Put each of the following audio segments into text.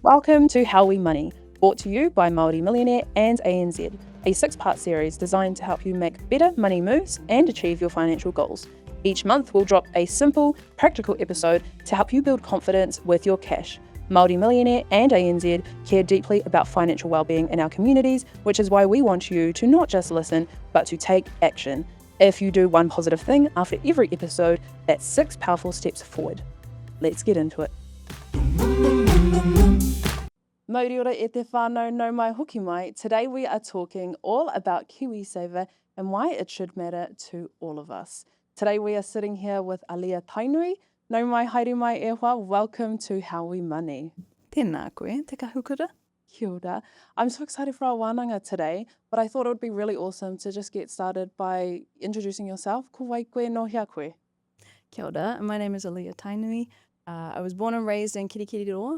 Welcome to How We Money, brought to you by Māori Millionaire and ANZ, a 6-part series designed to help you make better money moves and achieve your financial goals. Each month we'll drop a simple, practical episode to help you build confidence with your cash. Māori Millionaire and ANZ care deeply about financial wellbeing in our communities, which is why we want you to not just listen, but to take action. If you do one positive thing after every episode, that's 6 powerful steps forward. Let's get into it. Mauri ora e te whānau nau mai hoki mai. Today we are talking all about KiwiSaver and why it should matter to all of us. Today we are sitting here with Aaliyah Tainui. Nau mai haere mai e hoa. Welcome to How We Money. Tēnā koe, te kahukura. Kia ora. I'm so excited for our wānanga today, but I thought it would be really awesome to just get started by introducing yourself. Ko wai koe no hea koe. Kia ora, my name is Aaliyah Tainui. I was born and raised in Kirikiriroa.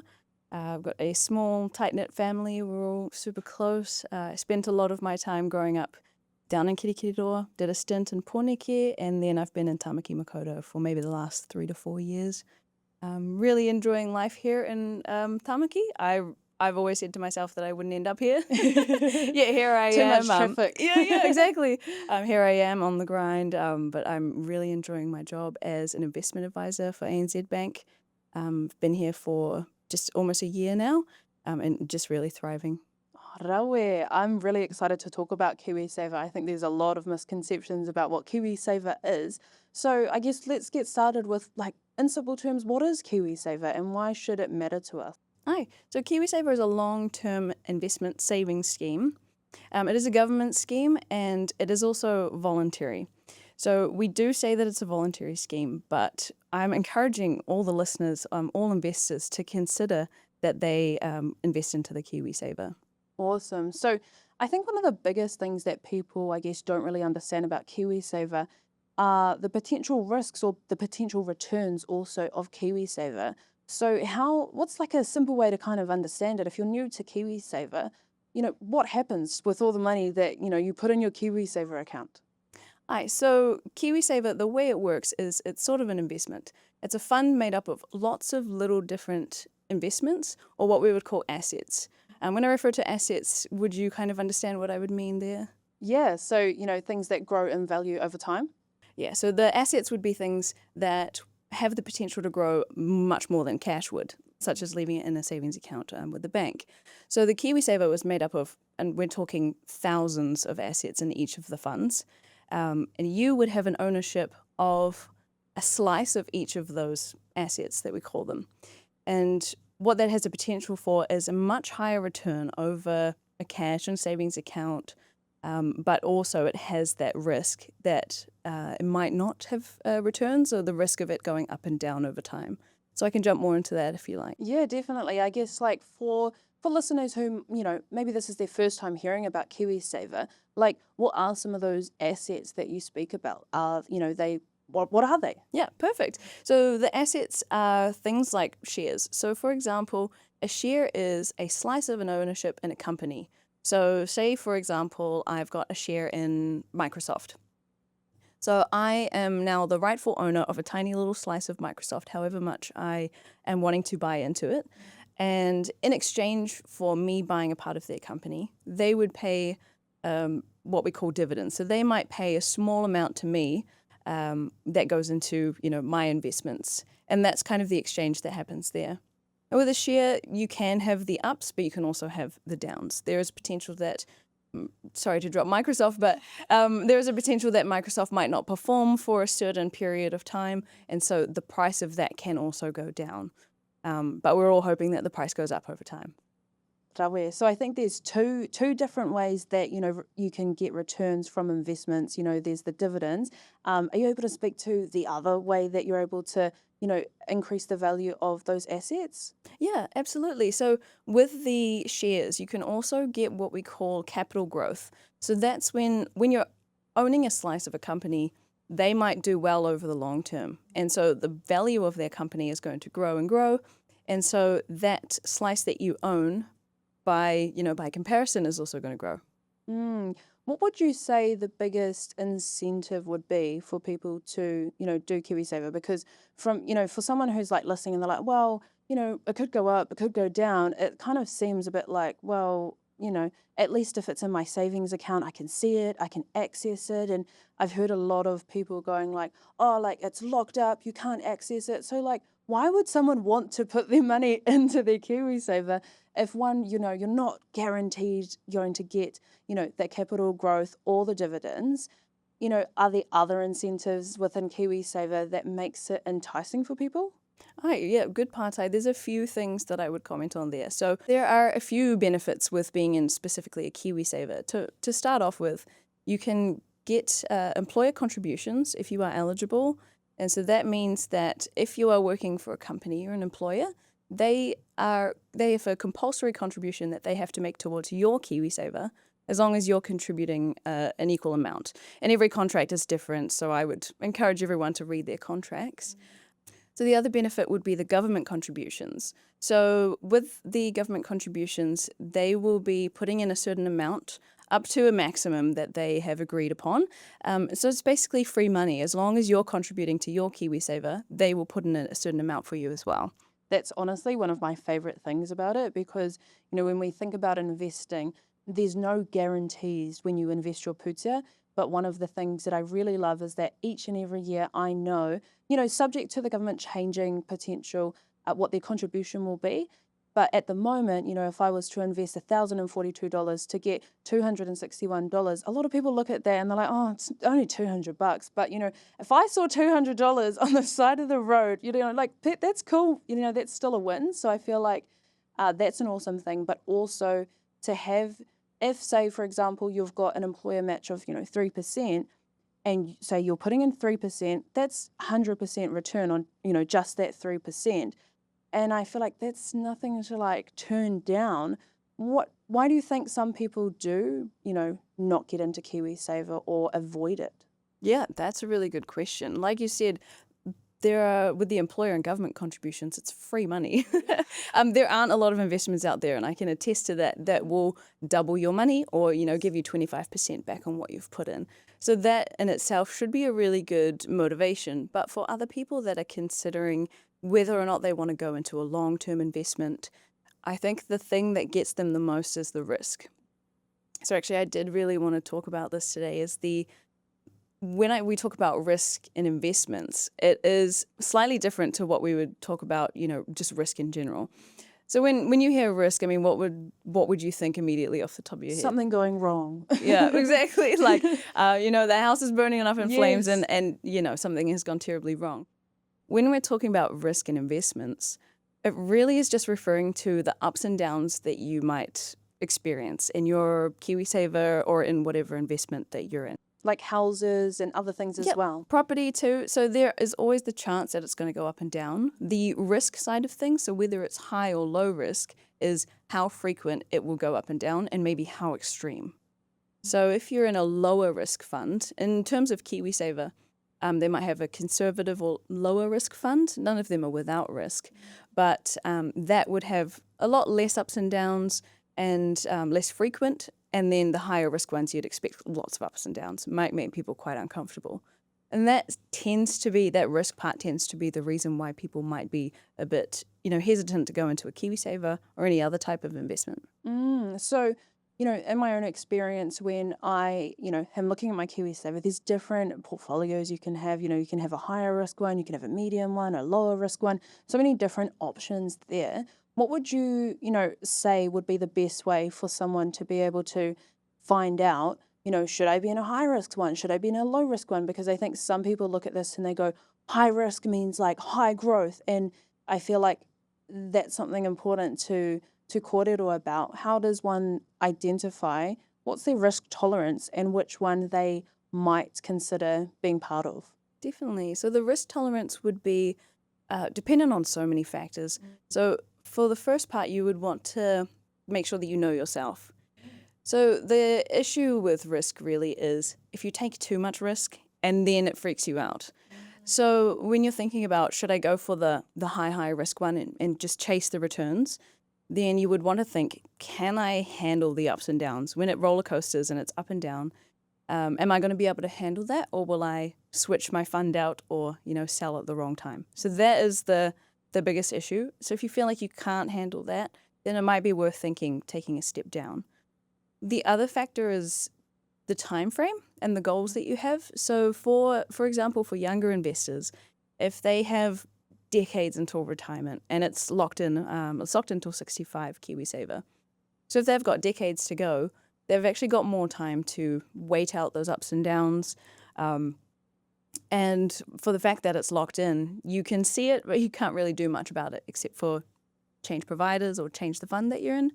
I've got a small, tight-knit family. We're all super close. I spent a lot of my time growing up down in Kirikiriroa, did a stint in Pōneke, and then I've been in Tamaki Makaurau for maybe the last 3 to 4 years. Really enjoying life here in Tamaki. I've always said to myself that I wouldn't end up here. Yeah, here I am. Too much traffic. Yeah, exactly. Here I am on the grind, but I'm really enjoying my job as an investment advisor for ANZ Bank. Been here for just almost a year now, and just really thriving. Rawe, I'm really excited to talk about KiwiSaver. I think there's a lot of misconceptions about what KiwiSaver is. So I guess let's get started with, in simple terms, what is KiwiSaver and why should it matter to us? Hi, so KiwiSaver is a long-term investment savings scheme. It is a government scheme and it is also voluntary. So we do say that it's a voluntary scheme, but I'm encouraging all the listeners, all investors, to consider that they invest into the KiwiSaver. Awesome. So I think one of the biggest things that people, don't really understand about KiwiSaver are the potential risks or the potential returns also of KiwiSaver. So what's a simple way to kind of understand it? If you're new to KiwiSaver, what happens with all the money that, you put in your KiwiSaver account? So KiwiSaver, the way it works is it's sort of an investment. It's a fund made up of lots of little different investments, or what we would call assets. When I refer to assets, would you kind of understand what I would mean there? Yeah, so, things that grow in value over time? Yeah, so the assets would be things that have the potential to grow much more than cash would, such as leaving it in a savings account with the bank. So the KiwiSaver was made up of, and we're talking thousands of assets in each of the funds. And you would have an ownership of a slice of each of those assets that we call them. And what that has the potential for is a much higher return over a cash and savings account, but also it has that risk that it might not have returns, or the risk of it going up and down over time. So I can jump more into that if you like. Yeah, definitely. I guess for listeners who, maybe this is their first time hearing about KiwiSaver, what are some of those assets that you speak about? What are they? Yeah, perfect. So the assets are things like shares. So for example, a share is a slice of an ownership in a company. So say, for example, I've got a share in Microsoft. So I am now the rightful owner of a tiny little slice of Microsoft, however much I am wanting to buy into it. And in exchange for me buying a part of their company, they would pay what we call dividends. So they might pay a small amount to me that goes into, my investments. And that's kind of the exchange that happens there. And with a share, you can have the ups, but you can also have the downs. There is potential that, sorry to drop Microsoft, but there is a potential that Microsoft might not perform for a certain period of time. And so the price of that can also go down. But we're all hoping that the price goes up over time. So I think there's two different ways that, you can get returns from investments. There's the dividends. Are you able to speak to the other way that you're able to, increase the value of those assets? Yeah, absolutely. So with the shares, you can also get what we call capital growth. So that's when you're owning a slice of a company, they might do well over the long term. And so the value of their company is going to grow and grow. And so that slice that you own by comparison is also going to grow. What would you say the biggest incentive would be for people to, do KiwiSaver? Because for someone who's like listening and they're like, well, it could go up, it could go down. It kind of seems a bit like, well, at least if it's in my savings account, I can see it, I can access it. And I've heard a lot of people going like, oh, like it's locked up, you can't access it. So like, why would someone want to put their money into their KiwiSaver if one, you're not guaranteed going to get that capital growth or the dividends? Are there other incentives within KiwiSaver that makes it enticing for people? Oh, yeah, good partai. There's a few things that I would comment on there. So there are a few benefits with being in specifically a KiwiSaver. To start off with, you can get employer contributions if you are eligible. And so that means that if you are working for a company or an employer, they have a compulsory contribution that they have to make towards your KiwiSaver, as long as you're contributing an equal amount. And every contract is different, so I would encourage everyone to read their contracts. So the other benefit would be the government contributions. So with the government contributions, they will be putting in a certain amount up to a maximum that they have agreed upon. So it's basically free money. As long as you're contributing to your KiwiSaver, they will put in a certain amount for you as well. That's honestly one of my favorite things about it because, when we think about investing, there's no guarantees when you invest your putia. But one of the things that I really love is that each and every year I know, subject to the government changing potential, what their contribution will be. But at the moment, if I was to invest $1,042 to get $261, a lot of people look at that and they're like, oh, it's only $200. But, if I saw $200 on the side of the road, like that's cool. That's still a win. So I feel like that's an awesome thing. But also to have, if say, for example, you've got an employer match of, 3%, and say you're putting in 3%, that's 100% return on, just that 3%. And I feel like that's nothing to like turn down. Why do you think some people do, not get into KiwiSaver or avoid it? Yeah, that's a really good question. Like you said, with the employer and government contributions, it's free money. There aren't a lot of investments out there, and I can attest to that will double your money or, give you 25% back on what you've put in. So that in itself should be a really good motivation. But for other people that are considering whether or not they want to go into a long-term investment, I think the thing that gets them the most is the risk. So actually, I did really want to talk about this today is when we talk about risk in investments, it is slightly different to what we would talk about, just risk in general. So when you hear risk, I mean, what would you think immediately off the top of your head? Something going wrong. Yeah, exactly. Like, the house is burning up in flames Yes. and something has gone terribly wrong. When we're talking about risk in investments, it really is just referring to the ups and downs that you might experience in your KiwiSaver or in whatever investment that you're in. Like houses and other things as well. Property too. So there is always the chance that it's going to go up and down. The risk side of things, so whether it's high or low risk, is how frequent it will go up and down and maybe how extreme. So if you're in a lower risk fund, in terms of KiwiSaver, they might have a conservative or lower risk fund. None of them are without risk, but that would have a lot less ups and downs and less frequent. And then the higher risk ones, you'd expect lots of ups and downs, might make people quite uncomfortable. And that risk part tends to be the reason why people might be a bit, hesitant to go into a KiwiSaver or any other type of investment. So, in my own experience, when I, am looking at my KiwiSaver, there's different portfolios you can have. You can have a higher risk one, you can have a medium one, a lower risk one. So many different options there. What would you, say would be the best way for someone to be able to find out, should I be in a high risk one? Should I be in a low risk one? Because I think some people look at this and they go, high risk means like high growth. And I feel like that's something important to kōrero about. How does one identify what's their risk tolerance and which one they might consider being part of? Definitely. So the risk tolerance would be dependent on so many factors. So for the first part, you would want to make sure that you know yourself. So the issue with risk really is if you take too much risk and then it freaks you out. So when you're thinking about should I go for the high risk one and just chase the returns, then you would want to think, can I handle the ups and downs? When it roller coasters and it's up and down, am I going to be able to handle that, or will I switch my fund out or, sell at the wrong time? So that is the biggest issue. So if you feel like you can't handle that, then it might be worth taking a step down. The other factor is the time frame and the goals that you have. So for example, for younger investors, if they have decades until retirement and it's locked in until 65 KiwiSaver. So if they've got decades to go, they've actually got more time to wait out those ups and downs. And for the fact that it's locked in, you can see it, but you can't really do much about it except for change providers or change the fund that you're in.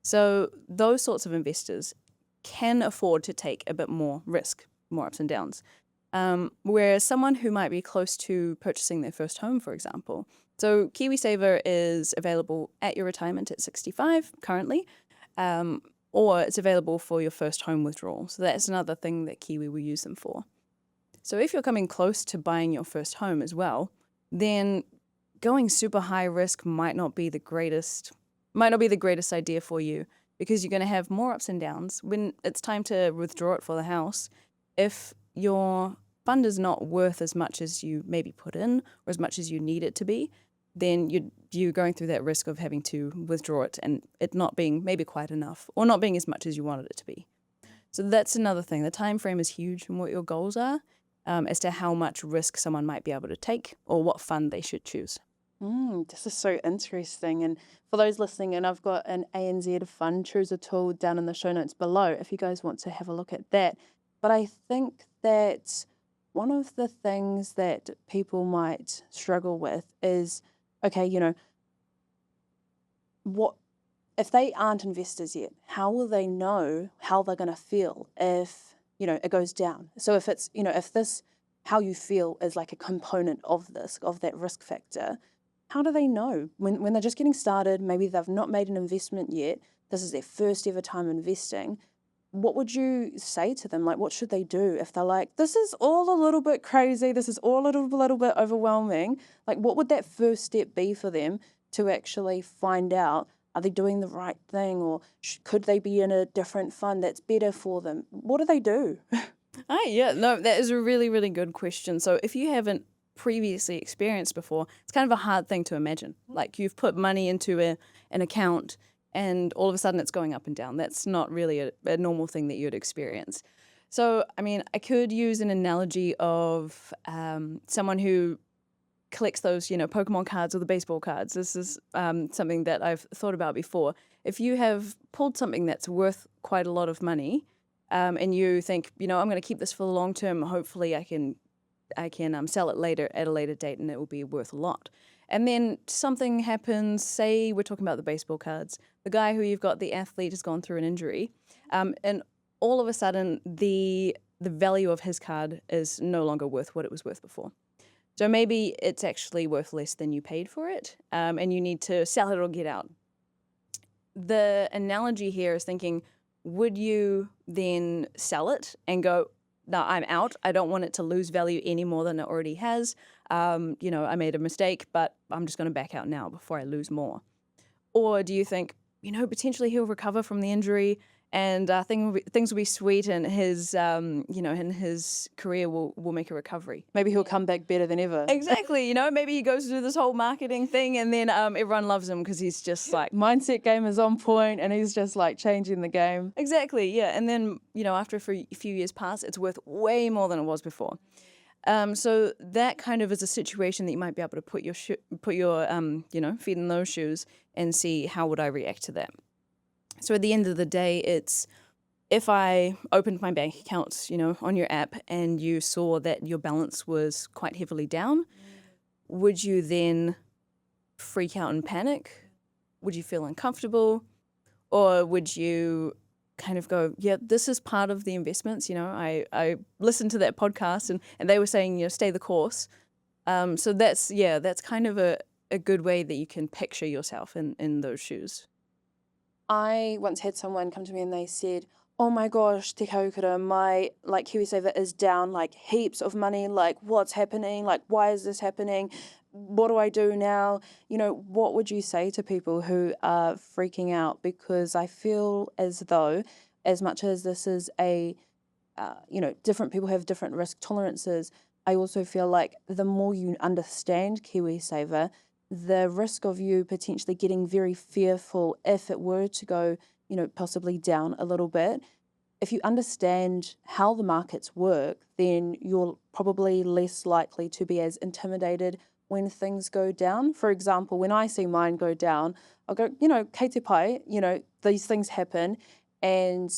So those sorts of investors can afford to take a bit more risk, more ups and downs. Whereas someone who might be close to purchasing their first home, for example. So KiwiSaver is available at your retirement at 65 currently, or it's available for your first home withdrawal. So that's another thing that Kiwi will use them for. So if you're coming close to buying your first home as well, then going super high risk might not be the greatest idea for you, because you're going to have more ups and downs when it's time to withdraw it for the house. If your fund is not worth as much as you maybe put in or as much as you need it to be, then you're going through that risk of having to withdraw it and it not being maybe quite enough or not being as much as you wanted it to be. So that's another thing. The time frame is huge in what your goals are, as to how much risk someone might be able to take or what fund they should choose. This is so interesting. And for those listening, and I've got an ANZ fund chooser tool down in the show notes below if you guys want to have a look at that. But I think that one of the things that people might struggle with is, okay, what if they aren't investors yet, how will they know how they're going to feel if, it goes down? So if it's, if this, how you feel is like a component of that risk factor, how do they know when they're just getting started? Maybe they've not made an investment yet. This is their first ever time investing. What would you say to them? Like, what should they do if they're like, this is all a little bit crazy, this is all a little bit overwhelming? Like, what would that first step be for them to actually find out, are they doing the right thing, or could they be in a different fund that's better for them? What do they do? That is a really, really good question. So if you haven't previously experienced before, it's kind of a hard thing to imagine. Like, you've put money into an account and all of a sudden it's going up and down. That's not really a normal thing that you'd experience. So, I mean, I could use an analogy of someone who collects those, Pokemon cards or the baseball cards. This is something that I've thought about before. If you have pulled something that's worth quite a lot of money, and you think, I'm going to keep this for the long term, hopefully I can sell it later at a later date and it will be worth a lot. And then something happens, say we're talking about the baseball cards, the guy who you've got, the athlete, has gone through an injury, and all of a sudden the value of his card is no longer worth what it was worth before. So maybe it's actually worth less than you paid for it, and you need to sell it or get out. The analogy here is thinking, would you then sell it and go, no, I'm out. I don't want it to lose value any more than it already has. I made a mistake, but I'm just going to back out now before I lose more. Or do you think, potentially he'll recover from the injury and things will be sweet, and his, in his career will make a recovery. Maybe he'll come back better than ever. Exactly. Maybe he goes to do this whole marketing thing, and then everyone loves him because he's just like mindset game is on point, and he's just like changing the game. Exactly. Yeah. And then after a few years pass, it's worth way more than it was before. So that kind of is a situation that you might be able to put your feet in those shoes and see, how would I react to that. So at the end of the day, it's, if I opened my bank accounts, on your app, and you saw that your balance was quite heavily down, would you then freak out and panic? Would you feel uncomfortable? Or would you kind of go, yeah, this is part of the investments. I listened to that podcast and they were saying, stay the course. So that's kind of a good way that you can picture yourself in those shoes. I once had someone come to me and they said, oh my gosh, Te Kahukura, my KiwiSaver is down like heaps of money. Like, what's happening? Like, why is this happening? what do I do now? What would you say to people who are freaking out? Because I feel as though, as much as this is different people have different risk tolerances, I also feel like the more you understand KiwiSaver, the risk of you potentially getting very fearful if it were to go, possibly down a little bit. If you understand how the markets work, then you're probably less likely to be as intimidated when things go down. For example, when I see mine go down, I'll go, kei te pai, these things happen. And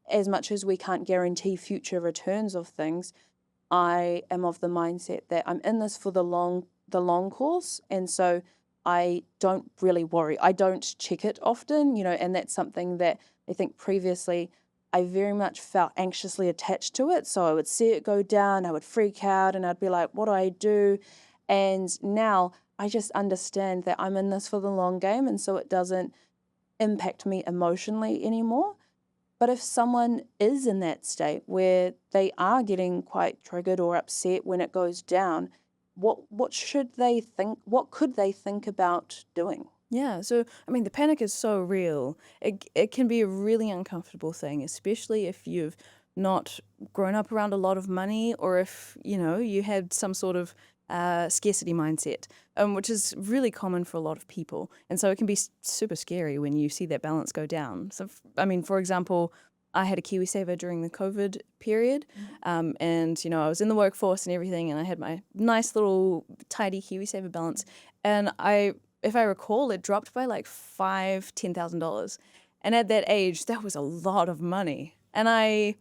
as much as we can't guarantee future returns of things, I am of the mindset that I'm in this for the long course. And so I don't really worry. I don't check it often, and that's something that I think previously I very much felt anxiously attached to it. So I would see it go down, I would freak out, and I'd be like, what do I do? And now I just understand that I'm in this for the long game, and so it doesn't impact me emotionally anymore. But if someone is in that state where they are getting quite triggered or upset when it goes down, what should they think? What could they think about doing? Yeah, so I mean, the panic is so real. It can be a really uncomfortable thing, especially if you've not grown up around a lot of money, or if you had some sort of scarcity mindset, which is really common for a lot of people. And so it can be super scary when you see that balance go down. So, I mean, for example, I had a KiwiSaver during the COVID period, and I was in the workforce and everything, and I had my nice little tidy KiwiSaver balance, and if I recall, it dropped by like $10,000, and at that age, that was a lot of money, and I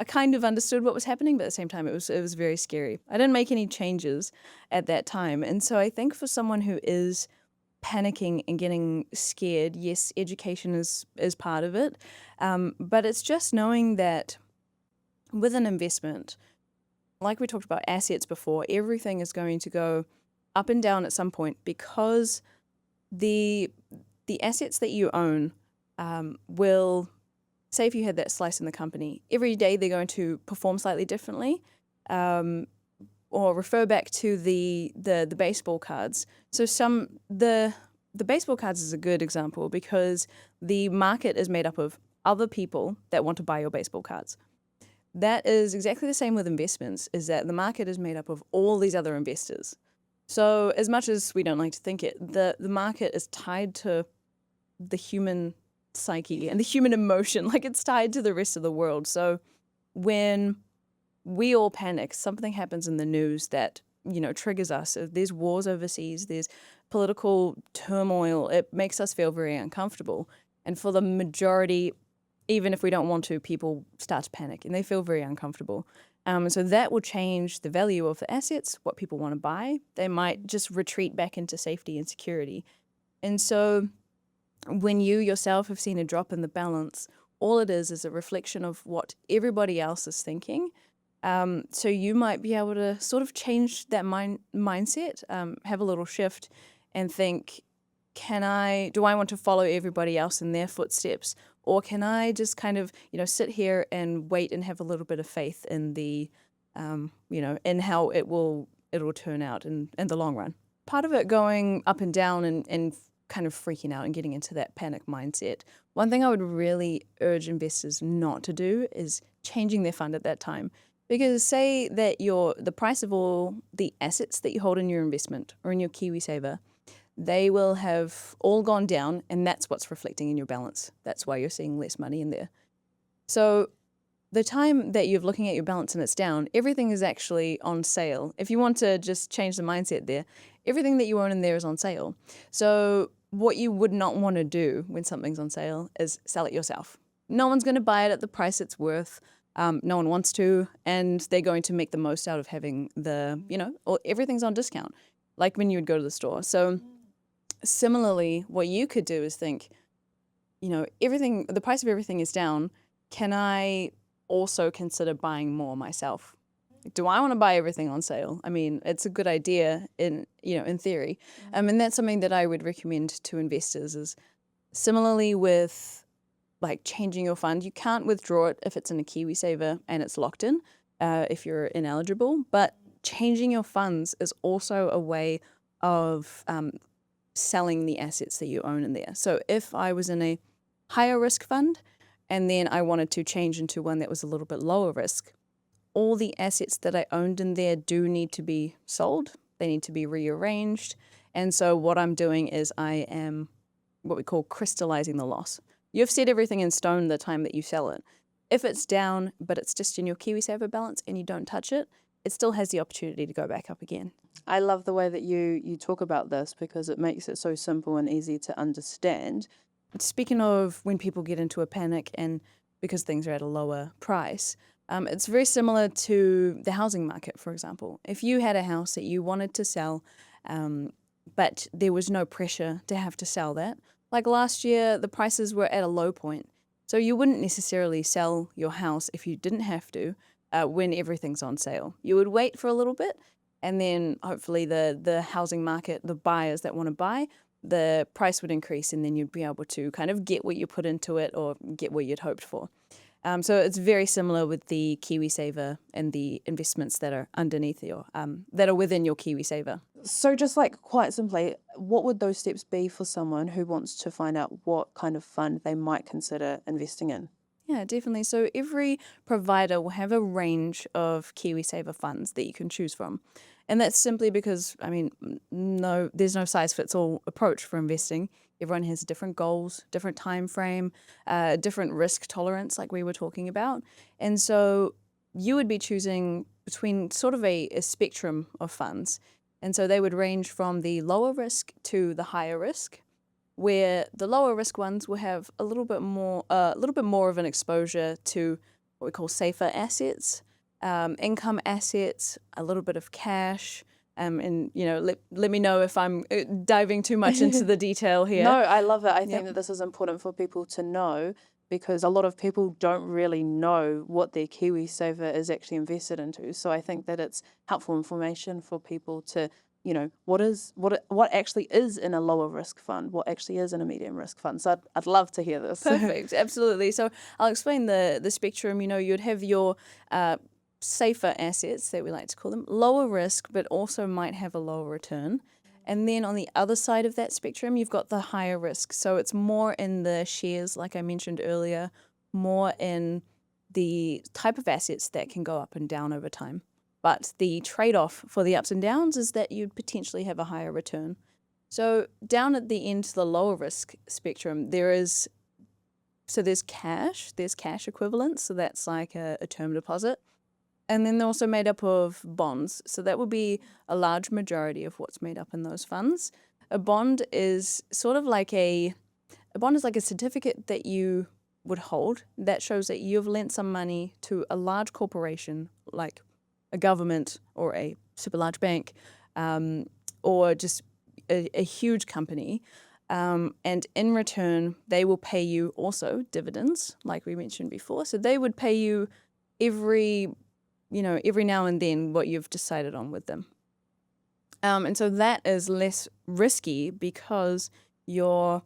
kind of understood what was happening, but at the same time, it was very scary. I didn't make any changes at that time, and so I think for someone who is panicking and getting scared, yes, education is part of it, but it's just knowing that with an investment, like we talked about assets before, everything is going to go up and down at some point, because the assets that you own will, say if you had that slice in the company, every day they're going to perform slightly differently, or refer back to the baseball cards. So the baseball cards is a good example, because the market is made up of other people that want to buy your baseball cards. That is exactly the same with investments, is that the market is made up of all these other investors. So as much as we don't like to think it, the market is tied to the human psyche and the human emotion, like it's tied to the rest of the world. So when we all panic, something happens in the news that, triggers us. If there's wars overseas, there's political turmoil, it makes us feel very uncomfortable. And for the majority, even if we don't want to, people start to panic and they feel very uncomfortable. So that will change the value of the assets, what people want to buy. They might just retreat back into safety and security. And so when you yourself have seen a drop in the balance, all it is a reflection of what everybody else is thinking. So you might be able to sort of change that mindset, have a little shift and think, do I want to follow everybody else in their footsteps? Or can I just kind of, sit here and wait and have a little bit of faith in the, in how it'll turn out in the long run? Part of it going up and down and kind of freaking out and getting into that panic mindset. One thing I would really urge investors not to do is changing their fund at that time. Because say that the price of all the assets that you hold in your investment or in your KiwiSaver, they will have all gone down, and that's what's reflecting in your balance. That's why you're seeing less money in there. So the time that you're looking at your balance and it's down, everything is actually on sale. If you want to just change the mindset there, everything that you own in there is on sale. So what you would not want to do when something's on sale is sell it yourself. No one's going to buy it at the price it's worth. No one wants to, and they're going to make the most out of having or everything's on discount, like when you would go to the store. So similarly, what you could do is think, the price of everything is down. Can I also consider buying more myself? Do I want to buy everything on sale? I mean, it's a good idea in theory. And that's something that I would recommend to investors is similarly with like changing your fund. You can't withdraw it if it's in a KiwiSaver and it's locked in, if you're ineligible, but changing your funds is also a way of selling the assets that you own in there. So if I was in a higher risk fund and then I wanted to change into one that was a little bit lower risk, all the assets that I owned in there do need to be sold. They need to be rearranged. And so what I'm doing is I am what we call crystallizing the loss. You've set everything in stone the time that you sell it. If it's down, but it's just in your KiwiSaver balance and you don't touch it, it still has the opportunity to go back up again. I love the way that you talk about this because it makes it so simple and easy to understand. Speaking of when people get into a panic and because things are at a lower price, it's very similar to the housing market, for example. If you had a house that you wanted to sell, but there was no pressure to have to sell that, like last year, the prices were at a low point. So you wouldn't necessarily sell your house if you didn't have to when everything's on sale. You would wait for a little bit, and then hopefully the housing market, the buyers that want to buy, the price would increase, and then you'd be able to kind of get what you put into it or get what you'd hoped for. So it's very similar with the KiwiSaver and the investments that are underneath your, that are within your KiwiSaver. So just like quite simply, what would those steps be for someone who wants to find out what kind of fund they might consider investing in? Yeah, definitely. So every provider will have a range of KiwiSaver funds that you can choose from. And that's simply because, I mean, no, there's no size-fits-all approach for investing. Everyone has different goals, different time frame, different risk tolerance, like we were talking about. And so you would be choosing between sort of a spectrum of funds. And so they would range from the lower risk to the higher risk, where the lower risk ones will have a little bit more of an exposure to what we call safer assets, income assets, a little bit of cash, and let me know if I'm diving too much into the detail here. No, I love it. I think that this is important for people to know because a lot of people don't really know what their KiwiSaver is actually invested into. So I think that it's helpful information for people to what actually is in a lower risk fund, what actually is in a medium risk fund. So I'd love to hear this. Perfect, absolutely. So I'll explain the spectrum. You'd have your safer assets that we like to call them, lower risk, but also might have a lower return. And then on the other side of that spectrum, you've got the higher risk. So it's more in the shares, like I mentioned earlier, more in the type of assets that can go up and down over time. But the trade-off for the ups and downs is that you'd potentially have a higher return. So down at the end, the lower risk spectrum, there's cash equivalents. So that's like a term deposit. And then they're also made up of bonds. So that would be a large majority of what's made up in those funds. A bond is sort of like a certificate that you would hold that shows that you've lent some money to a large corporation like a government or a super large bank or just a huge company. And in return, they will pay you also dividends, like we mentioned before. So they would pay you every now and then what you've decided on with them. And so that is less risky because you're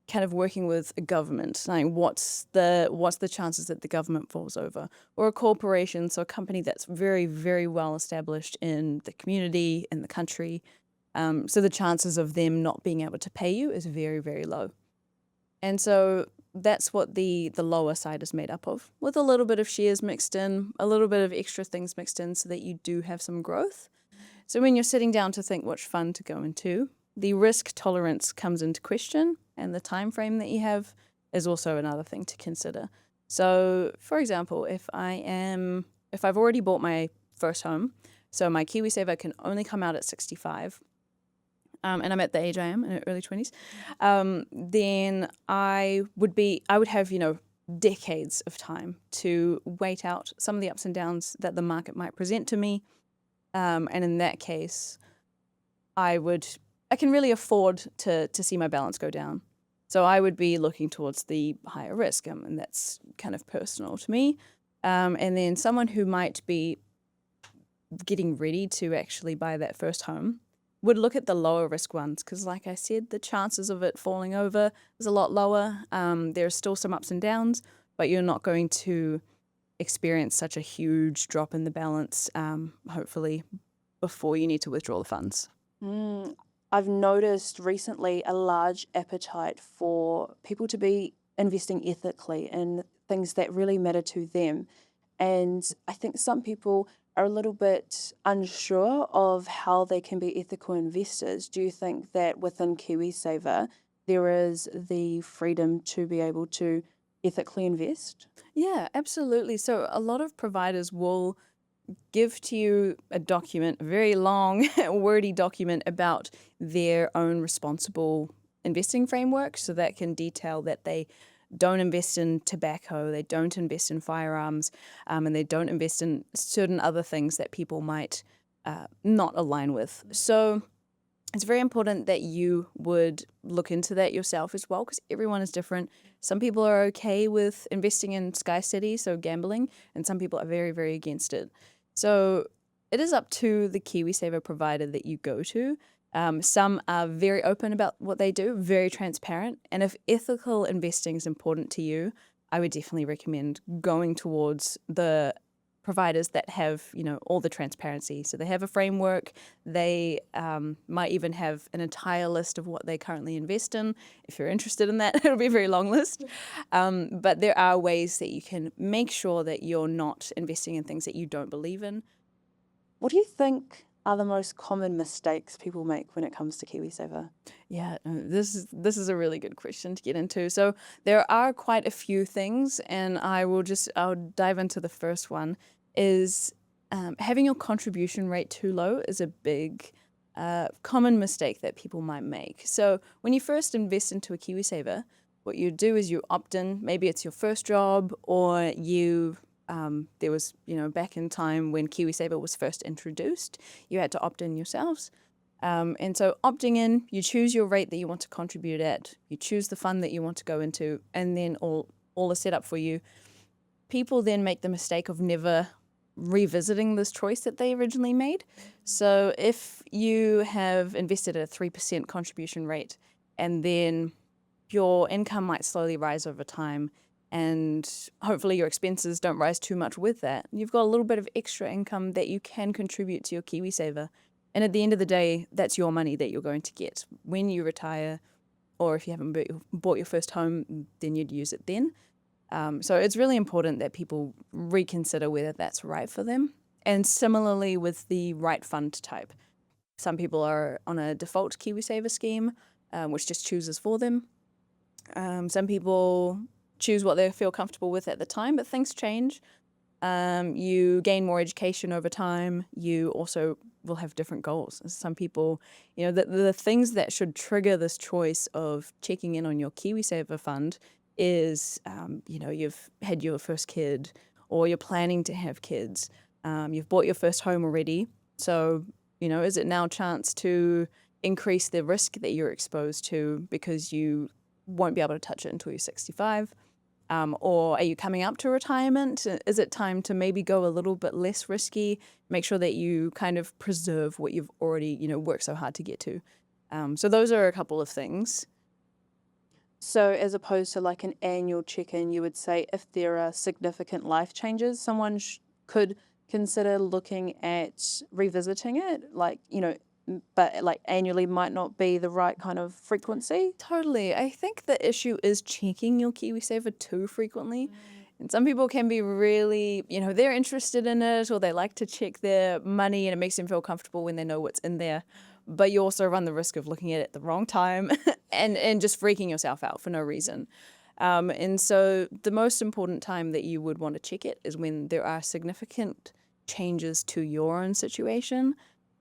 kind of working with a government, saying what's the chances that the government falls over, or a corporation, so a company that's very, very well established in the community, in the country. So the chances of them not being able to pay you is very, very low. And so that's what the lower side is made up of, with a little bit of shares mixed in, a little bit of extra things mixed in so that you do have some growth. So when you're sitting down to think which fund to go into, the risk tolerance comes into question, and the time frame that you have is also another thing to consider. So, for example, if I've already bought my first home, so my KiwiSaver can only come out at 65, and I'm at the age I am, in early 20s, then I would have, decades of time to wait out some of the ups and downs that the market might present to me. And in that case, I can really afford to see my balance go down. So I would be looking towards the higher risk, and that's kind of personal to me. And then someone who might be getting ready to actually buy that first home would look at the lower risk ones because, like I said, the chances of it falling over is a lot lower. There's still some ups and downs, but you're not going to experience such a huge drop in the balance, hopefully, before you need to withdraw the funds. I've noticed recently a large appetite for people to be investing ethically in things that really matter to them. And I think some people are a little bit unsure of how they can be ethical investors. Do you think that within KiwiSaver, there is the freedom to be able to ethically invest? Yeah, absolutely. So a lot of providers will give to you a document, a very long, wordy document about their own responsible investing framework. So that can detail that they don't invest in tobacco, they don't invest in firearms, and they don't invest in certain other things that people might not align with. So it's very important that you would look into that yourself as well, because everyone is different. Some people are okay with investing in Sky City, so gambling, and some people are very, very against it. So it is up to the KiwiSaver provider that you go to. Some are very open about what they do, very transparent. And if ethical investing is important to you, I would definitely recommend going towards the providers that have, all the transparency. So they have a framework. They might even have an entire list of what they currently invest in. If you're interested in that, it'll be a very long list. But there are ways that you can make sure that you're not investing in things that you don't believe in. What do you think are the most common mistakes people make when it comes to KiwiSaver? Yeah, this is a really good question to get into. So there are quite a few things, and I'll dive into the first one. Is having your contribution rate too low is a big common mistake that people might make. So when you first invest into a KiwiSaver, what you do is you opt in. Maybe it's your first job, or there was, back in time when KiwiSaver was first introduced, you had to opt in yourselves. And so opting in, you choose your rate that you want to contribute at, you choose the fund that you want to go into, and then all is set up for you. People then make the mistake of never revisiting this choice that they originally made. So if you have invested at a 3% contribution rate, and then your income might slowly rise over time, and hopefully your expenses don't rise too much with that, you've got a little bit of extra income that you can contribute to your KiwiSaver. And at the end of the day, that's your money that you're going to get when you retire, or if you haven't bought your first home, then you'd use it then. So it's really important that people reconsider whether that's right for them. And similarly with the right fund type. Some people are on a default KiwiSaver scheme, which just chooses for them. Some people choose what they feel comfortable with at the time, but things change. You gain more education over time. You also will have different goals. Some people, the things that should trigger this choice of checking in on your KiwiSaver fund is, you've had your first kid, or you're planning to have kids. You've bought your first home already. So, is it now a chance to increase the risk that you're exposed to because you won't be able to touch it until you're 65? Or are you coming up to retirement? Is it time to maybe go a little bit less risky? Make sure that you kind of preserve what you've already, worked so hard to get to. So those are a couple of things. So as opposed to like an annual check-in, you would say if there are significant life changes, someone could consider looking at revisiting it, but like annually might not be the right kind of frequency. Totally. I think the issue is checking your KiwiSaver too frequently. And some people can be really, they're interested in it, or they like to check their money and it makes them feel comfortable when they know what's in there. But you also run the risk of looking at it at the wrong time and just freaking yourself out for no reason. And so the most important time that you would want to check it is when there are significant changes to your own situation,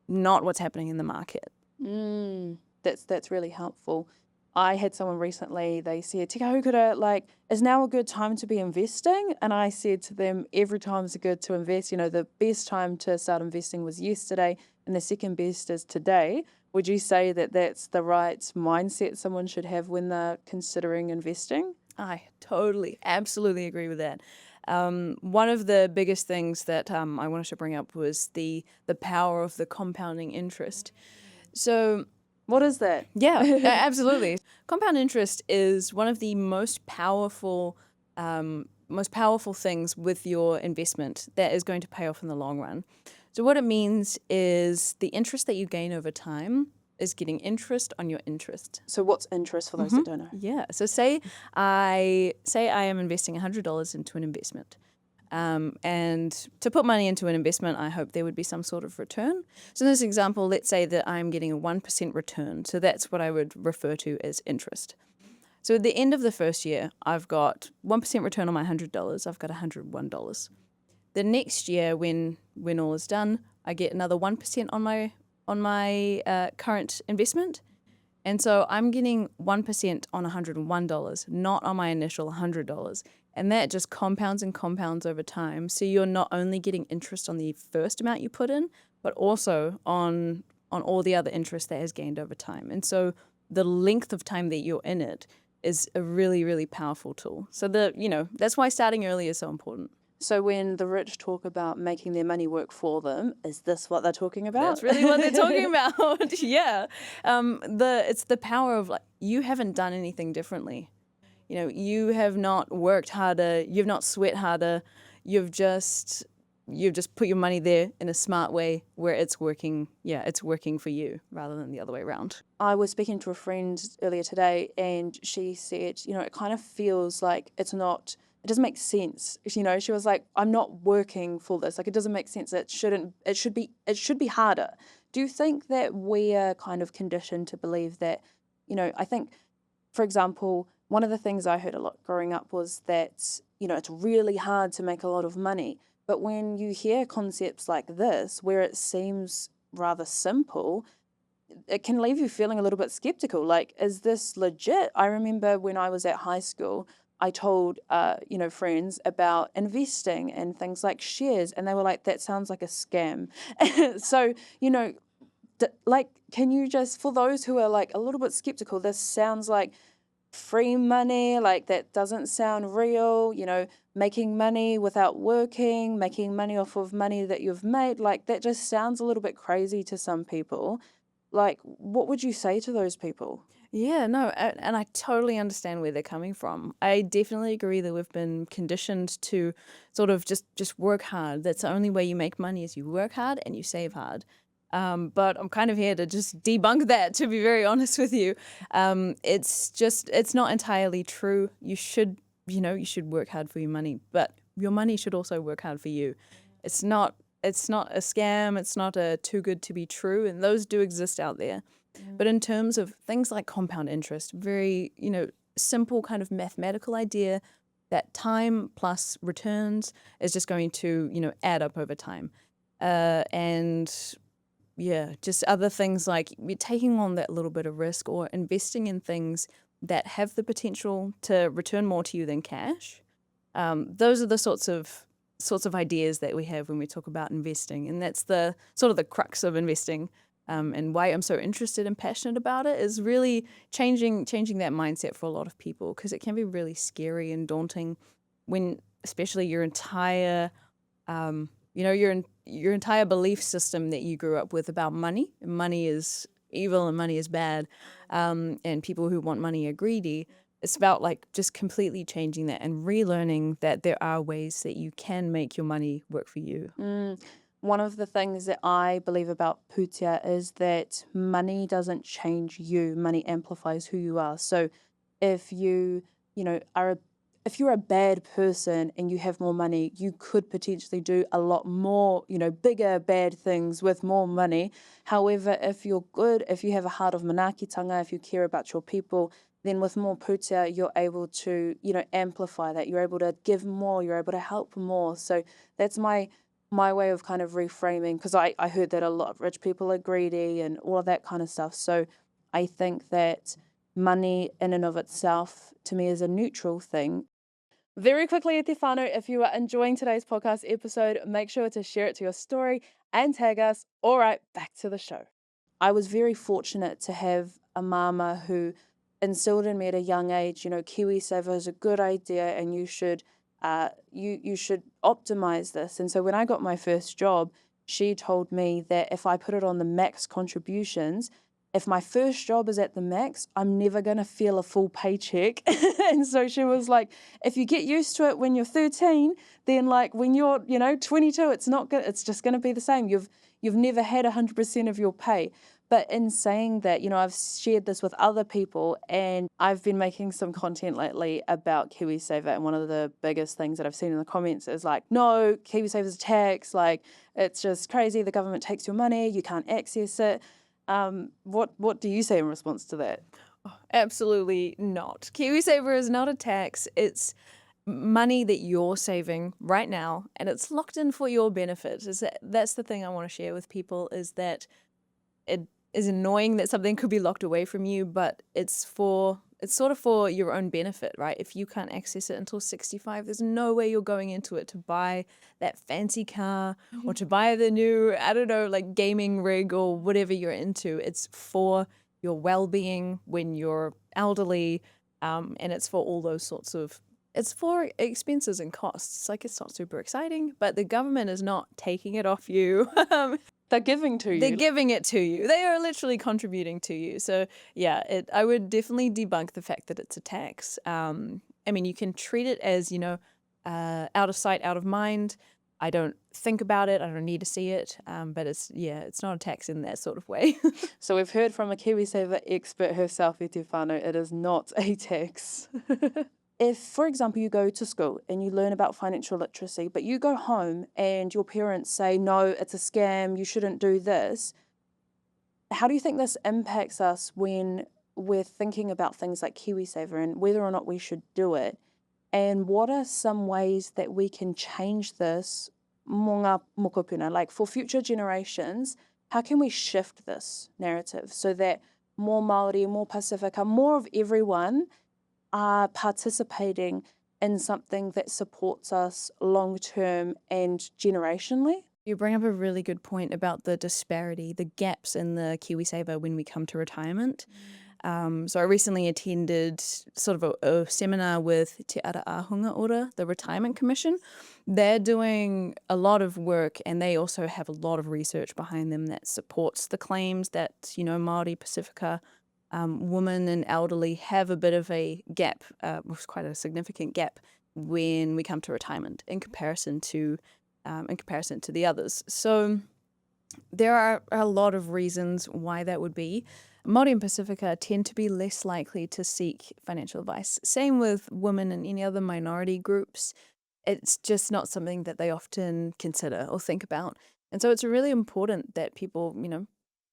not what's happening in the market. That's really helpful. I had someone recently, they said, Te Kahukura, is now a good time to be investing? And I said to them, every time is good to invest. The best time to start investing was yesterday, and the second best is today. Would you say that that's the right mindset someone should have when they're considering investing? I totally, absolutely agree with that. One of the biggest things that I wanted to bring up was the power of the compounding interest. So, what is that? Yeah, absolutely. Compound interest is one of the most powerful things with your investment that is going to pay off in the long run. So what it means is the interest that you gain over time is getting interest on your interest. So what's interest for those that don't know? Yeah. So say I am investing $100 into an investment. And to put money into an investment, I hope there would be some sort of return. So in this example, let's say that I'm getting a 1% return. So that's what I would refer to as interest. So at the end of the first year, I've got 1% return on my $100. I've got $101. The next year, when all is done, I get another 1% on my current investment. And so I'm getting 1% on $101, not on my initial $100. And that just compounds and compounds over time. So you're not only getting interest on the first amount you put in, but also on all the other interest that has gained over time. And so the length of time that you're in it is a really, really powerful tool. So that's why starting early is so important. So when the rich talk about making their money work for them, is this what they're talking about? That's really what they're talking about. Yeah. It's the power of, like, you haven't done anything differently. You have not worked harder, you've not sweat harder, you've just put your money there in a smart way where it's working for you rather than the other way around. I was speaking to a friend earlier today and she said, it kind of feels like it doesn't make sense. She was like, I'm not working for this. Like, it doesn't make sense. It should be harder. Do you think that we are kind of conditioned to believe that, I think, for example, one of the things I heard a lot growing up was that, it's really hard to make a lot of money. But when you hear concepts like this, where it seems rather simple, it can leave you feeling a little bit skeptical. Like, is this legit? I remember when I was at high school, I told, friends about investing and things like shares, and they were like, that sounds like a scam. So, can you just, for those who are like a little bit skeptical, this sounds like free money, like that doesn't sound real, making money without working, making money off of money that you've made, like that just sounds a little bit crazy to some people. Like, what would you say to those people? Yeah, no, and I totally understand where they're coming from. I definitely agree that we've been conditioned to sort of just work hard. That's the only way you make money is you work hard and you save hard. But I'm kind of here to just debunk that, to be very honest with you. It's not entirely true. You should work hard for your money, but your money should also work hard for you. It's not a scam. It's not a too good to be true. And those do exist out there. But in terms of things like compound interest, very, simple kind of mathematical idea that time plus returns is just going to, add up over time. Just other things like taking on that little bit of risk or investing in things that have the potential to return more to you than cash. Those are the sorts of ideas that we have when we talk about investing, and that's the sort of the crux of investing. And why I'm so interested and passionate about it is really changing that mindset for a lot of people, because it can be really scary and daunting when, especially your entire belief system that you grew up with about money. Money is evil and money is bad, and people who want money are greedy. It's about like just completely changing that and relearning that there are ways that you can make your money work for you. One of the things that I believe about Pūtea is that money doesn't change you. Money amplifies who you are. So if you're a bad person and you have more money, you could potentially do a lot more, bigger bad things with more money. However, if you're good, if you have a heart of manaakitanga, if you care about your people, then with more Pūtea, you're able to, amplify that. You're able to give more. You're able to help more. So that's my way of kind of reframing, because I heard that a lot of rich people are greedy and all of that kind of stuff. So I think that money in and of itself, to me, is a neutral thing. Very quickly, Te whānau, if you are enjoying today's podcast episode, make sure to share it to your story and tag us. All right, back to the show. I was very fortunate to have a mama who instilled in me at a young age, KiwiSaver is a good idea and you should optimize this. And so when I got my first job, she told me that if I put it on the max contributions, if my first job is at the max, I'm never going to feel a full paycheck. And so she was like, if you get used to it when you're 13, then like when you're, 22, it's just going to be the same. You've never had 100% of your pay. But in saying that, I've shared this with other people, and I've been making some content lately about KiwiSaver, and one of the biggest things that I've seen in the comments is like, no, KiwiSaver's a tax, like, it's just crazy, the government takes your money, you can't access it. What do you say in response to that? Oh, absolutely not. KiwiSaver is not a tax. It's money that you're saving right now, and it's locked in for your benefit. That's the thing I want to share with people, is that it is annoying that something could be locked away from you, but it's sort of for your own benefit, right? If you can't access it until 65, there's no way you're going into it to buy that fancy car or to buy the new, I don't know, like gaming rig or whatever you're into. It's for your well-being when you're elderly, and it's for all those sorts of, it's for expenses and costs. Like, it's not super exciting, but the government is not taking it off you. They're giving to you. They're giving it to you. They are literally contributing to you. So yeah, I would definitely debunk the fact that it's a tax. I mean, you can treat it as, out of sight, out of mind. I don't think about it. I don't need to see it. But it's not a tax in that sort of way. So we've heard from a KiwiSaver expert herself, E Te Whānau, it is not a tax. If, for example, you go to school and you learn about financial literacy, but you go home and your parents say, no, it's a scam, you shouldn't do this, how do you think this impacts us when we're thinking about things like KiwiSaver and whether or not we should do it? And what are some ways that we can change this mō ngā mokopuna? Like, for future generations, how can we shift this narrative so that more Māori, more Pasifika, more of everyone are participating in something that supports us long-term and generationally? You bring up a really good point about the disparity, the gaps in the KiwiSaver when we come to retirement. So I recently attended sort of a seminar with Te Ara Ahunga Ora, the Retirement Commission. They're doing a lot of work, and they also have a lot of research behind them that supports the claims that, Māori Pasifika women and elderly have a bit of a gap, quite a significant gap when we come to retirement in comparison to the others. So there are a lot of reasons why that would be. Māori and Pasifika tend to be less likely to seek financial advice. Same with women and any other minority groups. It's just not something that they often consider or think about. And so it's really important that people,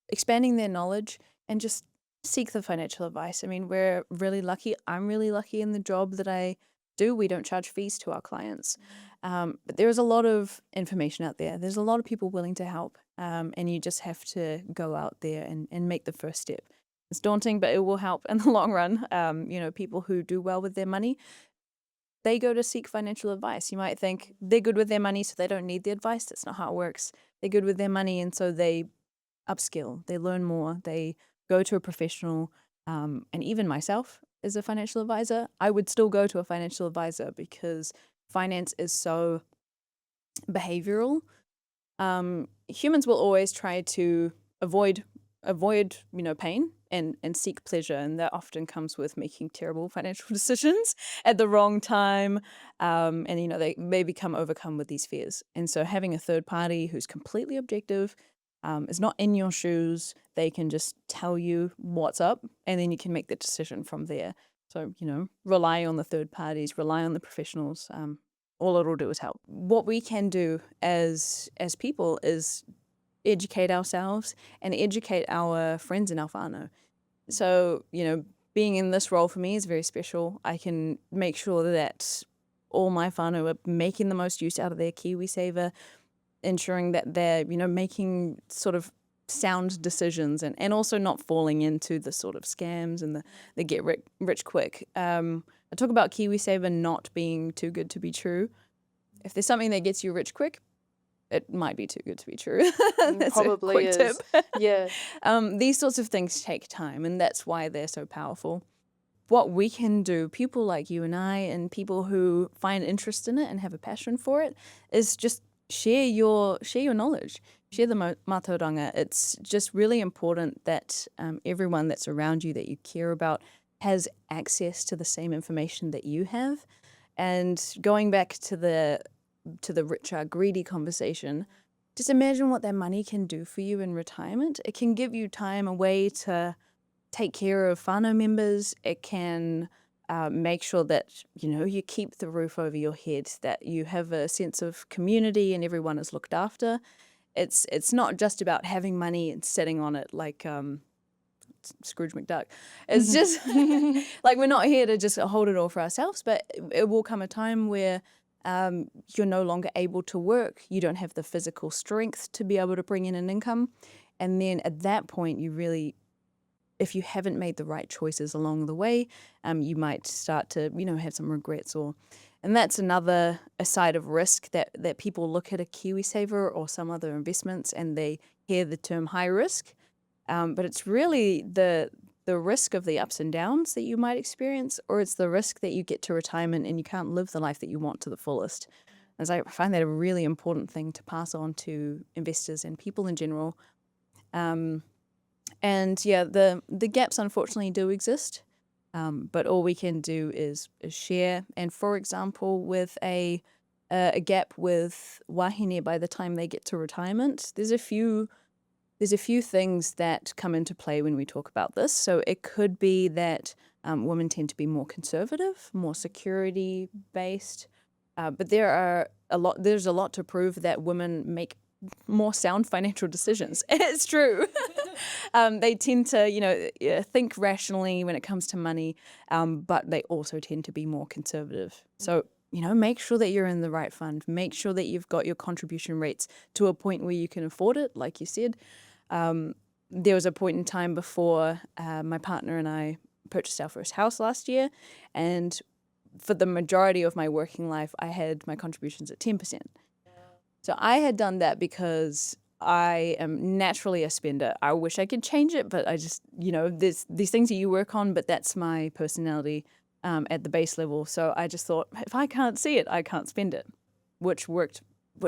expanding their knowledge and just seek the financial advice. I mean, we're really lucky. I'm really lucky in the job that I do. We don't charge fees to our clients. But there's a lot of information out there. There's a lot of people willing to help. And you just have to go out there and make the first step. It's daunting, but it will help in the long run. People who do well with their money, they go to seek financial advice. You might think they're good with their money, so they don't need the advice. That's not how it works. They're good with their money, and so they upskill. They learn more. They go to a professional, and even myself as a financial advisor, I would still go to a financial advisor because finance is so behavioral. Humans will always try to avoid pain and seek pleasure, and that often comes with making terrible financial decisions at the wrong time, and they may become overcome with these fears. And so having a third party who's completely objective, is not in your shoes, they can just tell you what's up, and then you can make the decision from there. So, rely on the third parties, rely on the professionals. All it'll do is help. What we can do as people is educate ourselves and educate our friends in our whānau. So, being in this role for me is very special. I can make sure that all my whānau are making the most use out of their KiwiSaver, ensuring that they're, making sort of sound decisions and also not falling into the sort of scams and the get rich quick. I talk about KiwiSaver not being too good to be true. If there's something that gets you rich quick, it might be too good to be true. That's probably a quick tip. Yeah. These sorts of things take time, and that's why they're so powerful. What we can do, people like you and I and people who find interest in it and have a passion for it, is just share your knowledge, share the mātauranga. It's just really important that everyone that's around you that you care about has access to the same information that you have. And going back to the rich are greedy conversation, just imagine what that money can do for you in retirement. It can give you time away to take care of whānau members. It can make sure that, you keep the roof over your head, that you have a sense of community and everyone is looked after. It's not just about having money and sitting on it like Scrooge McDuck. It's just like we're not here to just hold it all for ourselves, but it will come a time where you're no longer able to work. You don't have the physical strength to be able to bring in an income. And then at that point, you really, if you haven't made the right choices along the way, you might start to, have some regrets and that's a side of risk that people look at a KiwiSaver or some other investments and they hear the term high risk. But it's really the risk of the ups and downs that you might experience, or it's the risk that you get to retirement and you can't live the life that you want to the fullest. As I find that a really important thing to pass on to investors and people in general. And yeah, the gaps unfortunately do exist, but all we can do is share. And for example, with a gap with wahine by the time they get to retirement, there's a few things that come into play when we talk about this. So it could be that women tend to be more conservative, more security-based, but there's a lot to prove that women make more sound financial decisions. It's true. They tend to, think rationally when it comes to money, but they also tend to be more conservative. So make sure that you're in the right fund. Make sure that you've got your contribution rates to a point where you can afford it, like you said. There was a point in time before my partner and I purchased our first house last year, and for the majority of my working life, I had my contributions at 10%. So I had done that because I am naturally a spender. I wish I could change it, but I just, there's these things that you work on, but that's my personality at the base level. So I just thought, if I can't see it, I can't spend it, which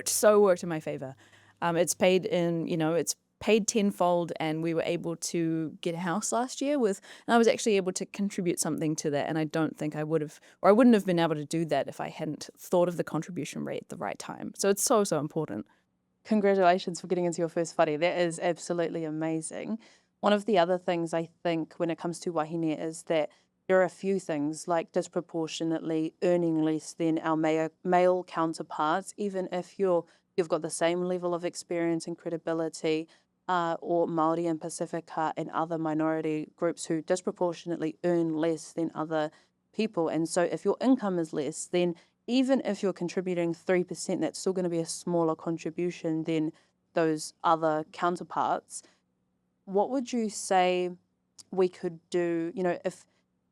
so worked in my favor. It's paid it's paid tenfold, and we were able to get a house last year and I was actually able to contribute something to that. And I don't think I wouldn't have been able to do that if I hadn't thought of the contribution rate at the right time. So it's so, so important. Congratulations for getting into your first whare. That is absolutely amazing. One of the other things I think when it comes to wahine is that there are a few things like disproportionately earning less than our male counterparts, even if you've got the same level of experience and credibility, or Māori and Pacifica and other minority groups who disproportionately earn less than other people. And so if your income is less, then even if you're contributing 3%, that's still going to be a smaller contribution than those other counterparts. What would you say we could do,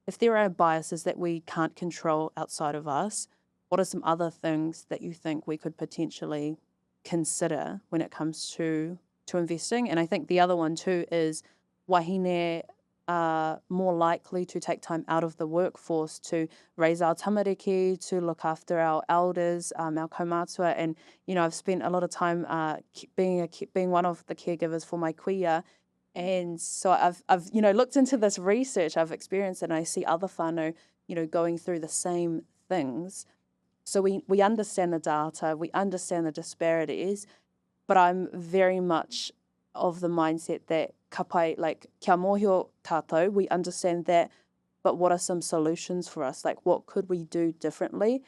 if there are biases that we can't control outside of us, what are some other things that you think we could potentially consider when it comes to investing? And I think the other one too is wahine are more likely to take time out of the workforce to raise our tamariki, to look after our elders, our kaumātua. And, I've spent a lot of time being one of the caregivers for my kuia. And so I've looked into this research, I've experienced it, and I see other whānau, going through the same things. So we understand the data, we understand the disparities, but I'm very much of the mindset that kapai, like kia mōhio tātou, we understand that, but what are some solutions for us? Like, what could we do differently?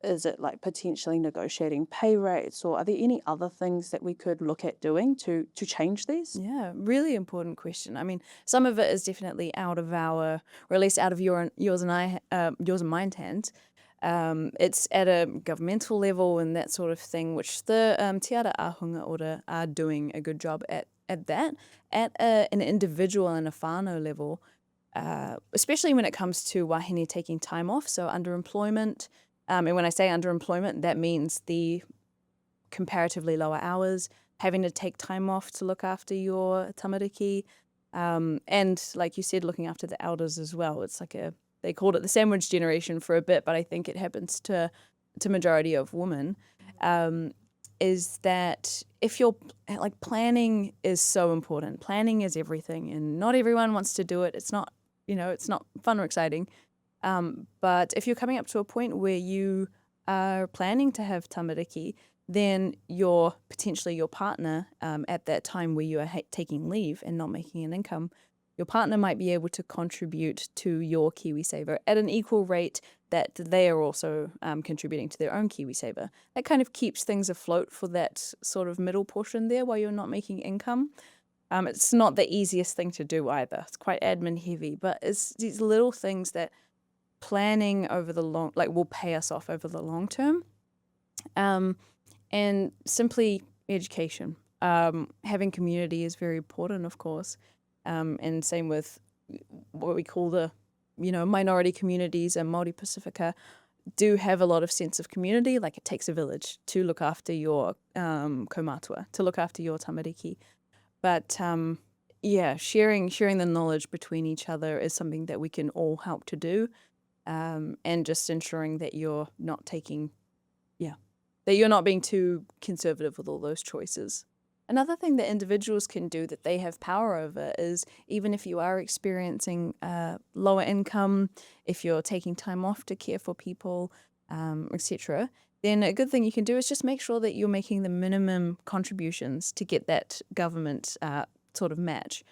Is it like potentially negotiating pay rates, or are there any other things that we could look at doing to change these? Yeah, really important question. I mean, some of it is definitely out of our, or at least out of yours and mine hands. It's at a governmental level and that sort of thing, which the Te Ara Ahunga Order are doing a good job at that. At an individual and a whānau level, especially when it comes to wahine taking time off, so underemployment. And when I say underemployment, that means the comparatively lower hours, having to take time off to look after your tamariki, and like you said, looking after the elders as well. It's like they called it the sandwich generation for a bit, but I think it happens to majority of women, is that if you're like, planning is so important. Planning is everything, and not everyone wants to do it. It's not, it's not fun or exciting. But if you're coming up to a point where you are planning to have tamariki, then potentially your partner, at that time where you are taking leave and not making an income, your partner might be able to contribute to your KiwiSaver at an equal rate that they are also contributing to their own KiwiSaver. That kind of keeps things afloat for that sort of middle portion there while you're not making income. It's not the easiest thing to do either. It's quite admin heavy, but it's these little things that planning over the long, like, will pay us off over the long term. And simply education. Having community is very important, of course. And same with what we call the, minority communities, and Māori Pacifica do have a lot of sense of community. Like, it takes a village to look after your kaumatua, to look after your tamariki. But sharing the knowledge between each other is something that we can all help to do, and just ensuring that you're not being too conservative with all those choices. Another thing that individuals can do that they have power over is, even if you are experiencing lower income, if you're taking time off to care for people, etc., then a good thing you can do is just make sure that you're making the minimum contributions to get that government sort of match.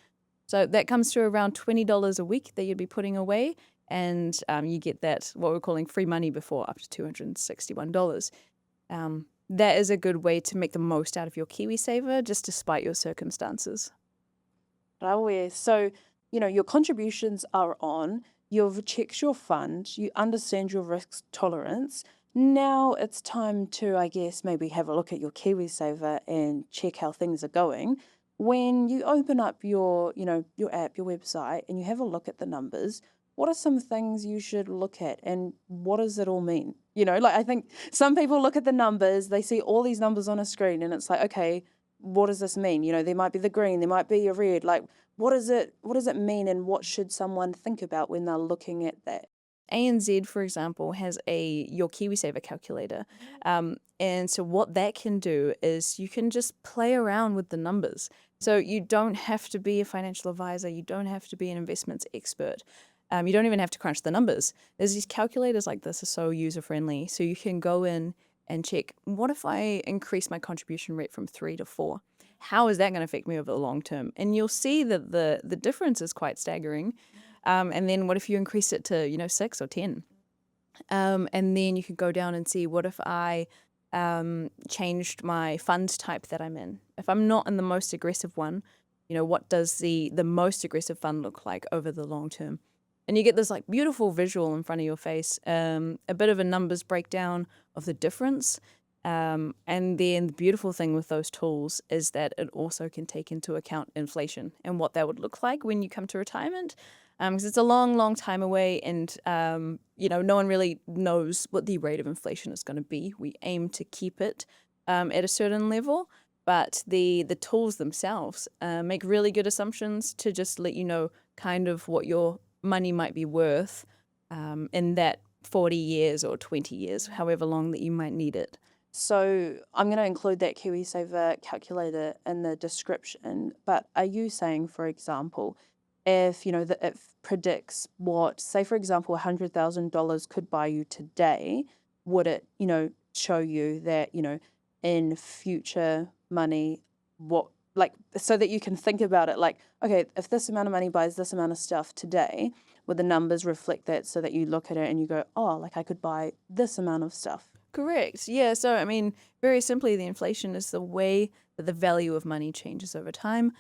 So that comes to around $20 a week that you'd be putting away, and you get that, what we're calling free money before, up to $261. That is a good way to make the most out of your KiwiSaver, just despite your circumstances. Rawe. So, your contributions are on, you've checked your fund, you understand your risk tolerance. Now it's time to, I guess, maybe have a look at your KiwiSaver and check how things are going. When you open up your app, your website, and you have a look at the numbers, what are some things you should look at, and what does it all mean? I think some people look at the numbers, they see all these numbers on a screen, and it's like, okay, what does this mean? There might be the green, there might be a red. Like, what does it mean, and what should someone think about when they're looking at that? ANZ, for example, has your KiwiSaver calculator. And so what that can do is you can just play around with the numbers. So you don't have to be a financial advisor. You don't have to be an investments expert. You don't even have to crunch the numbers. There's these calculators like this are so user-friendly. So you can go in and check, what if I increase my contribution rate from 3 to 4? How is that going to affect me over the long term? And you'll see that the difference is quite staggering. And then what if you increase it to, 6 or 10? And then you could go down and see, what if I changed my fund type that I'm in? If I'm not in the most aggressive one, what does the most aggressive fund look like over the long term? And you get this like beautiful visual in front of your face, a bit of a numbers breakdown of the difference. And then the beautiful thing with those tools is that it also can take into account inflation and what that would look like when you come to retirement. Because it's a long, long time away, and no one really knows what the rate of inflation is going to be. We aim to keep it at a certain level, but the tools themselves make really good assumptions to just let you know kind of what your money might be worth in that 40 years or 20 years, however long that you might need it. So I'm going to include that KiwiSaver calculator in the description, but are you saying, for example, if it predicts what, say for example, $100,000 could buy you today, would it show you that in future money, what, like, so that you can think about it, like, okay, if this amount of money buys this amount of stuff today, would the numbers reflect that, so that you look at it and you go, oh, like, I could buy this amount of stuff? Correct. Yeah. So, I mean, very simply, the inflation is the way that the value of money changes over time,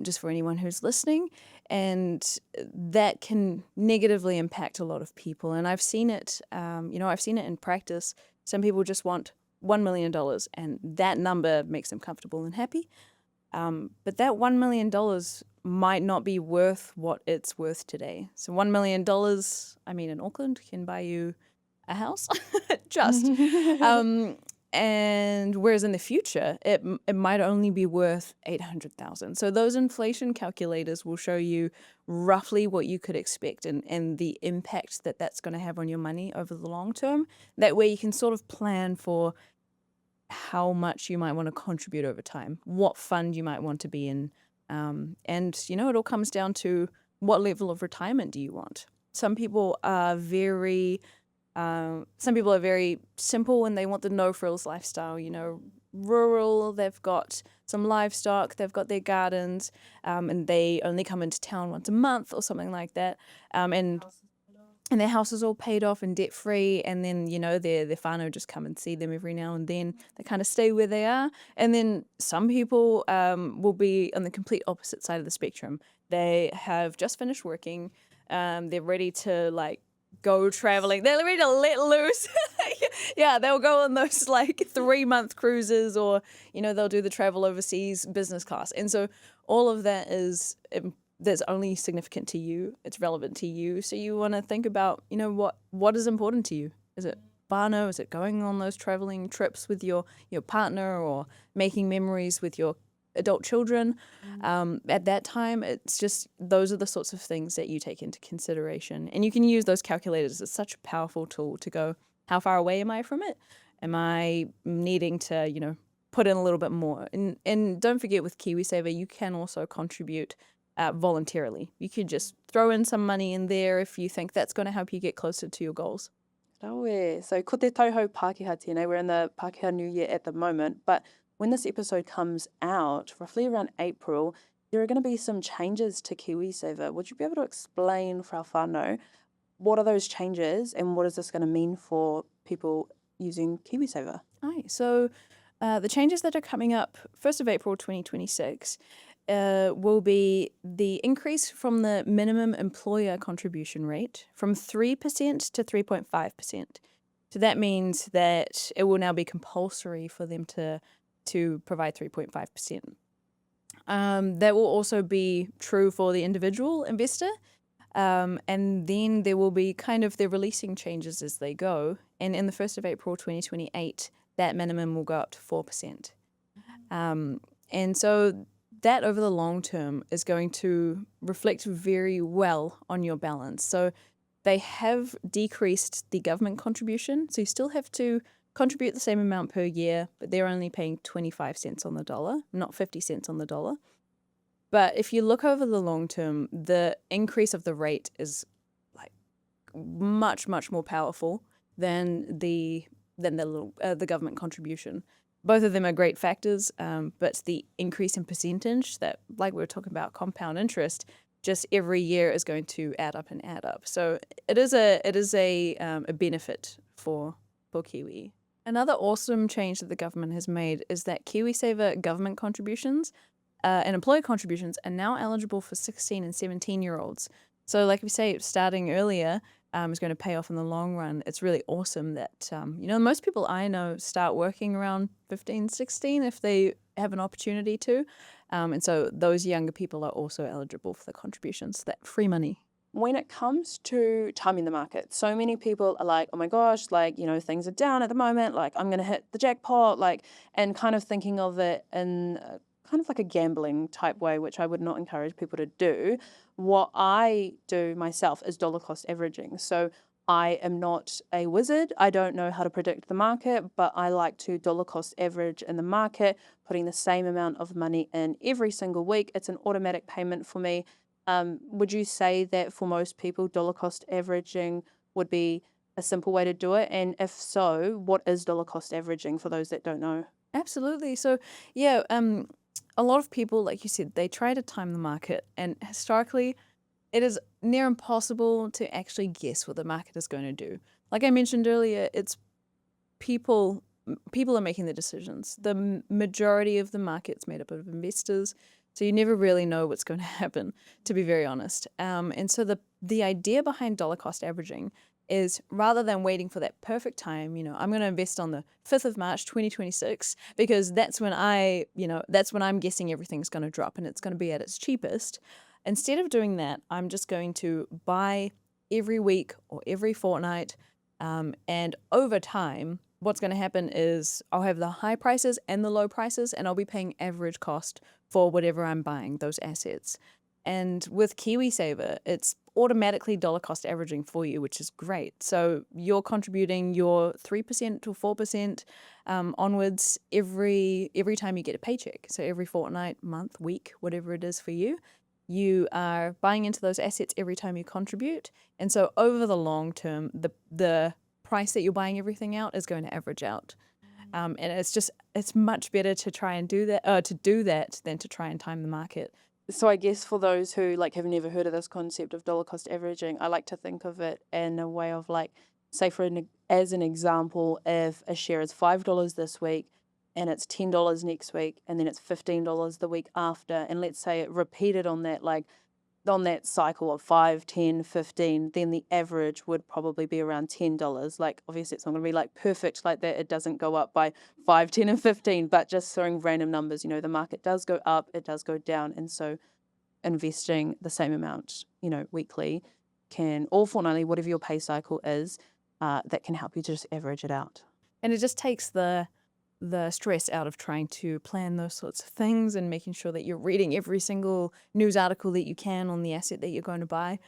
just for anyone who's listening. And that can negatively impact a lot of people. And I've seen it, I've seen it in practice. Some people just want $1 million, and that number makes them comfortable and happy. But that $1 million might not be worth what it's worth today. So $1 million, in Auckland, can buy you a house, just. And whereas in the future, it might only be worth 800,000. So those inflation calculators will show you roughly what you could expect, and the impact that that's going to have on your money over the long term. That way you can sort of plan for how much you might want to contribute over time, what fund you might want to be in. And, it all comes down to, what level of retirement do you want? Some people are very Some people are very simple and they want the no frills lifestyle, rural, they've got some livestock, they've got their gardens, and they only come into town once a month or something like that. And their house is all paid off and debt free, and then their whānau just come and see them every now and then. They kind of stay where they are. And then some people will be on the complete opposite side of the spectrum. They have just finished working, they're ready to go traveling. They're ready to let loose. Yeah, they'll go on those 3-month cruises, or they'll do the travel overseas business class. And so all of that is that's only significant to you. It's relevant to you. So you want to think about what is important to you. Is it whānau? Is it going on those traveling trips with your partner, or making memories with your adult children? At that time, it's just those are the sorts of things that you take into consideration, and you can use those calculators. It's such a powerful tool to go, how far away am I from it? Am I needing to put in a little bit more? And don't forget, with KiwiSaver, you can also contribute voluntarily. You could just throw in some money in there if you think that's going to help you get closer to your goals. Rawe. So ko te tauhou Pākehā tēnei, we're in the Pākehā New Year at the moment, but when this episode comes out, roughly around April, there are going to be some changes to KiwiSaver. Would you be able to explain for our whānau, what are those changes and what is this going to mean for people using KiwiSaver? Hi. So the changes that are coming up 1st of April 2026 will be the increase from the minimum employer contribution rate from 3% to 3.5%. So that means that it will now be compulsory for them to provide 3.5%. That will also be true for the individual investor. And then there will be they're releasing changes as they go. And in the 1st of April 2028, that minimum will go up to 4%. And so that over the long term is going to reflect very well on your balance. So they have decreased the government contribution. So you still have to contribute the same amount per year, but they're only paying 25 cents on the dollar, not 50 cents on the dollar. But if you look over the long term, the increase of the rate is much, much more powerful than the government contribution. Both of them are great factors, but the increase in percentage that, we were talking about, compound interest, just every year is going to add up and add up. So it is a benefit for Kiwi. Another awesome change that the government has made is that KiwiSaver government contributions and employer contributions are now eligible for 16 and 17-year-olds. So like we say, starting earlier is going to pay off in the long run. It's really awesome that, most people I know start working around 15, 16 if they have an opportunity to. And so those younger people are also eligible for the contributions, that free money. When it comes to timing the market, so many people are like, oh my gosh, things are down at the moment, I'm going to hit the jackpot, and kind of thinking of it in kind of like a gambling type way, which I would not encourage people to do. What I do myself is dollar cost averaging. So I am not a wizard. I don't know how to predict the market, but I like to dollar cost average in the market, putting the same amount of money in every single week. It's an automatic payment for me. Would you say that for most people, dollar cost averaging would be a simple way to do it? And if so, what is dollar cost averaging for those that don't know? Absolutely. So, yeah, a lot of people, like you said, they try to time the market, and historically, it is near impossible to actually guess what the market is going to do. Like I mentioned earlier, it's people are making the decisions. The majority of the market's made up of investors, so you never really know what's going to happen, to be very honest. And so the idea behind dollar cost averaging is, rather than waiting for that perfect time, I'm going to invest on the 5th of March 2026 because that's when I'm guessing everything's going to drop and it's going to be at its cheapest. Instead of doing that, I'm just going to buy every week or every fortnight, and over time, what's going to happen is I'll have the high prices and the low prices, and I'll be paying average cost for whatever I'm buying, those assets. And with KiwiSaver, it's automatically dollar cost averaging for you, which is great. So you're contributing your 3% to 4% onwards every time you get a paycheck. So every fortnight, month, week, whatever it is for you, you are buying into those assets every time you contribute. And so over the long term, the price that you're buying everything out is going to average out. And it's much better to try and do that than to try and time the market. So I guess for those who like have never heard of this concept of dollar cost averaging, I like to think of it in a way of like, say as an example, if a share is $5 this week and it's $10 next week and then it's $15 the week after, and let's say it repeated on that cycle of 5, 10, 15, then the average would probably be around $10. Like, obviously it's not going to be like perfect like that. It doesn't go up by 5, 10, and 15, but just throwing random numbers, the market does go up, it does go down. And so investing the same amount, weekly or fortnightly, whatever your pay cycle is, that can help you to just average it out. And it just takes the stress out of trying to plan those sorts of things and making sure that you're reading every single news article that you can on the asset that you're going to buy.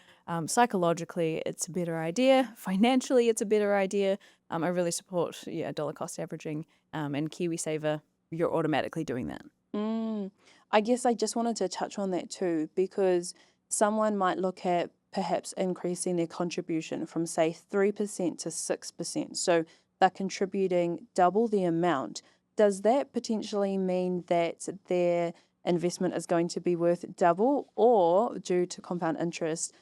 Psychologically, it's a better idea. Financially, it's a better idea. I really support dollar cost averaging, and KiwiSaver, you're automatically doing that. I guess I just wanted to touch on that too, because someone might look at perhaps increasing their contribution from, say, 3% to 6%. So they're contributing double the amount. Does that potentially mean that their investment is going to be worth double, or due to compound interest,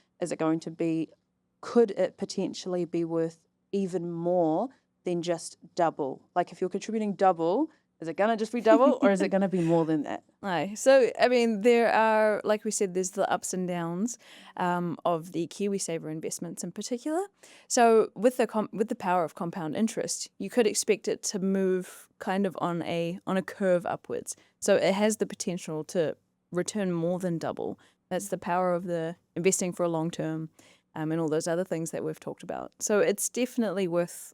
could it potentially be worth even more than just double? Like, if you're contributing double, is it going to just be double, or is it going to be more than that? Aye. So, I mean, there are, like we said, there's the ups and downs of the KiwiSaver investments in particular. So with the power of compound interest, you could expect it to move kind of on a curve upwards. So it has the potential to return more than double. That's the power of the investing for a long term, and all those other things that we've talked about. So it's definitely worth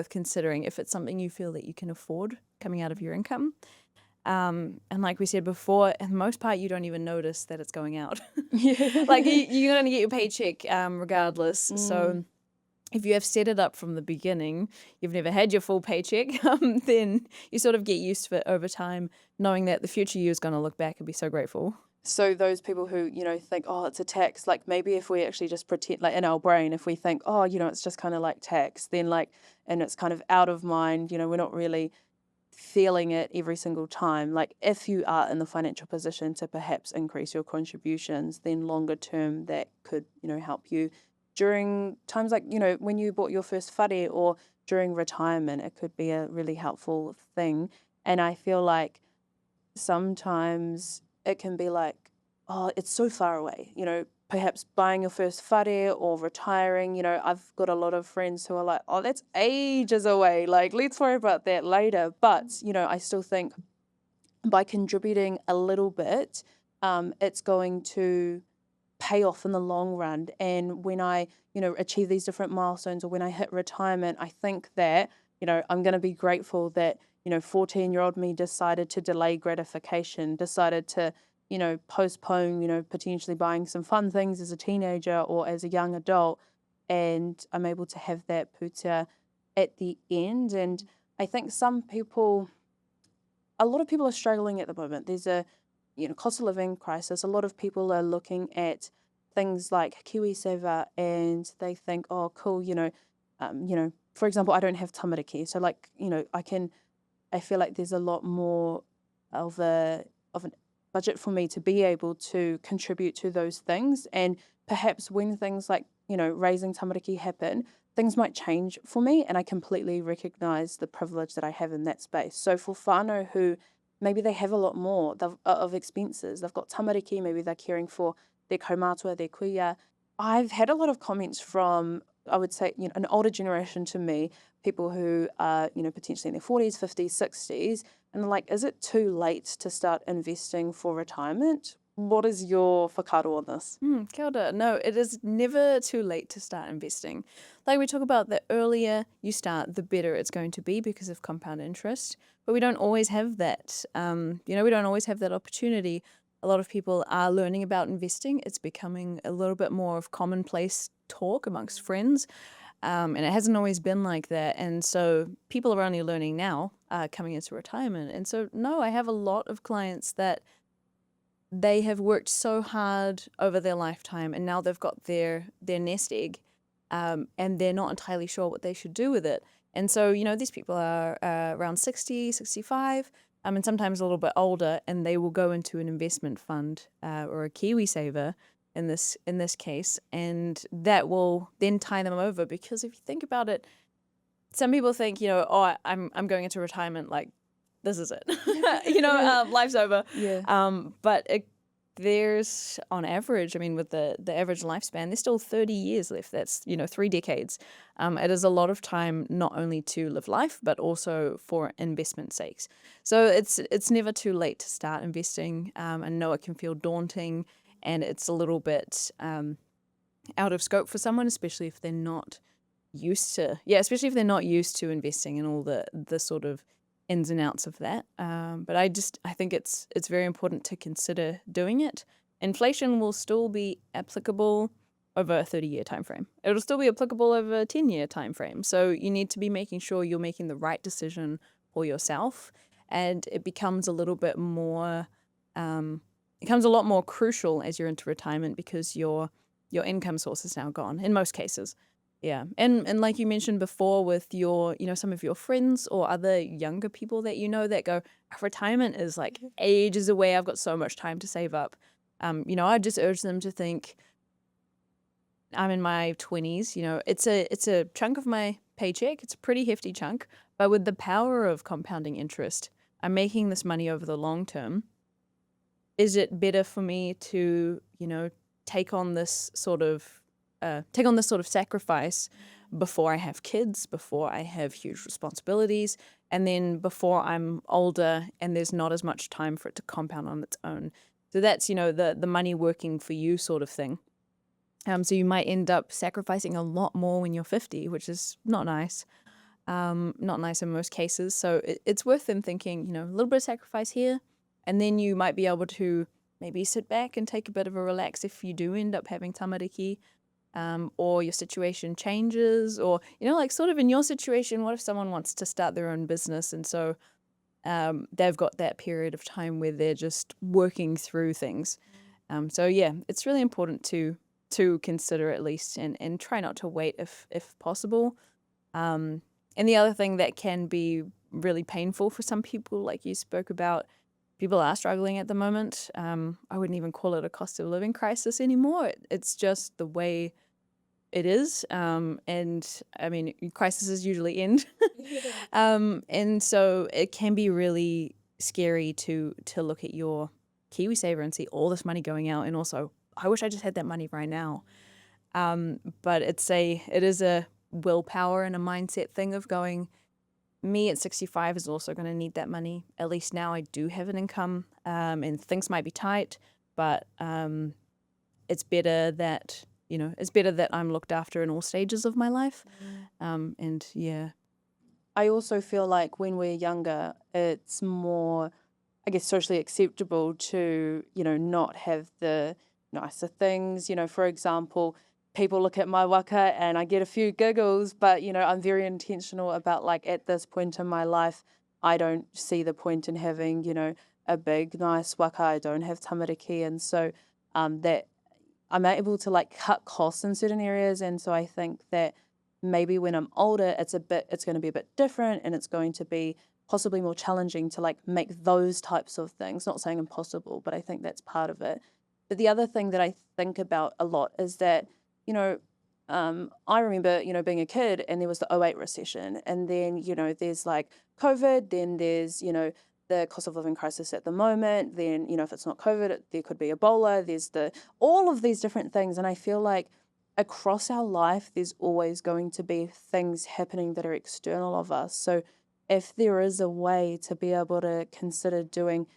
considering if it's something you feel that you can afford coming out of your income. And like we said before, in the most part, you don't even notice that it's going out. Like you're going to get your paycheck regardless. So if you have set it up from the beginning, you've never had your full paycheck, then you sort of get used to it over time, knowing that the future you is going to look back and be so grateful. So those people who, think, oh, it's a tax, like maybe if we actually just pretend, like in our brain, if we think, oh, it's just kind of like tax, then and it's kind of out of mind, we're not really feeling it every single time. Like if you are in the financial position to perhaps increase your contributions, then longer term that could, help you during times like, when you bought your first whare or during retirement, it could be a really helpful thing. And I feel like sometimes it can be like, oh, it's so far away, perhaps buying your first whare or retiring. I've got a lot of friends who are like, oh, that's ages away. Like, let's worry about that later. But, I still think by contributing a little bit, it's going to pay off in the long run. And when I, achieve these different milestones, or when I hit retirement, I think that, I'm going to be grateful that, 14-year-old me decided to delay gratification, decided to, postpone, potentially buying some fun things as a teenager or as a young adult. And I'm able to have that puta at the end. And I think a lot of people are struggling at the moment. There's a, cost of living crisis. A lot of people are looking at things like KiwiSaver and they think, oh, cool, for example, I don't have tamariki. So like, I feel like there's a lot more of an budget for me to be able to contribute to those things. And perhaps when things like, raising tamariki happen, things might change for me, and I completely recognise the privilege that I have in that space. So for whānau who maybe they have a lot more of expenses, they've got tamariki, maybe they're caring for their kaumātua, their kuia. I've had a lot of comments from, I would say, an older generation to me, people who are, potentially in their 40s, 50s, 60s, and they're like, is it too late to start investing for retirement? What is your whakaaro on this? Kia ora. No, it is never too late to start investing. Like we talk about, the earlier you start, the better it's going to be because of compound interest. But we don't always have that. We don't always have that opportunity. A lot of people are learning about investing. It's becoming a little bit more of commonplace talk amongst friends. And it hasn't always been like that. And so people are only learning now, coming into retirement. And so, no, I have a lot of clients that they have worked so hard over their lifetime and now they've got their nest egg. and they're not entirely sure what they should do with it. And so, these people are around 60, 65, and sometimes a little bit older, and they will go into an investment fund or a KiwiSaver in this case, and that will then tie them over. Because if you think about it, some people think, oh, I'm going into retirement, like this is it, life's over. Yeah. But there's, on average, I mean, with the average lifespan, there's still 30 years left. That's 3 decades. It is a lot of time, not only to live life, but also for investment sakes. So it's never too late to start investing. I know it can feel daunting, and it's a little bit out of scope for someone, especially if they're not used to investing and all the sort of ins and outs of that. But I think it's very important to consider doing it. Inflation will still be applicable over a 30-year time frame. It'll still be applicable over a 10-year time frame. So you need to be making sure you're making the right decision for yourself, and it becomes a little bit more becomes a lot more crucial as you're into retirement, because your income source is now gone in most cases. Yeah. And like you mentioned before, with your, some of your friends or other younger people that that go, retirement is like ages away, I've got so much time to save up. I just urge them to think, I'm in my 20s, it's a chunk of my paycheck. It's a pretty hefty chunk, but with the power of compounding interest, I'm making this money over the long term. Is it better for me to, take on this sort of sacrifice before I have kids, before I have huge responsibilities, and then before I'm older and there's not as much time for it to compound on its own? So that's, the money working for you sort of thing. So you might end up sacrificing a lot more when you're 50, which is not nice. Not nice in most cases. So it's worth them thinking, a little bit of sacrifice here, and then you might be able to maybe sit back and take a bit of a relax if you do end up having tamariki, or your situation changes, or, like sort of in your situation, what if someone wants to start their own business, and so they've got that period of time where they're just working through things. So yeah, it's really important to consider at least, and try not to wait if possible. And the other thing that can be really painful for some people, like you spoke about, people are struggling at the moment. I wouldn't even call it a cost of living crisis anymore. It's just the way it is. And I mean, crises usually end. And so it can be really scary to look at your KiwiSaver and see all this money going out. And also, I wish I just had that money right now. But it is a willpower and a mindset thing of going, me at 65 is also going to need that money. At least now I do have an income, and things might be tight, but it's better that, I'm looked after in all stages of my life. And yeah. I also feel like when we're younger, it's more, I guess, socially acceptable to, not have the nicer things. For example, people look at my waka and I get a few giggles, but, I'm very intentional about, like, at this point in my life, I don't see the point in having, a big, nice waka. I don't have tamariki. And so that I'm able to, like, cut costs in certain areas. And so I think that maybe when I'm older, it's going to be a bit different, and it's going to be possibly more challenging to, like, make those types of things. Not saying impossible, but I think that's part of it. But the other thing that I think about a lot is that, I remember, being a kid, and there was the '08 recession, and then, there's like COVID, then there's, the cost of living crisis at the moment, then, if it's not COVID, there could be Ebola, there's all of these different things. And I feel like across our life, there's always going to be things happening that are external of us. So if there is a way to be able to consider doing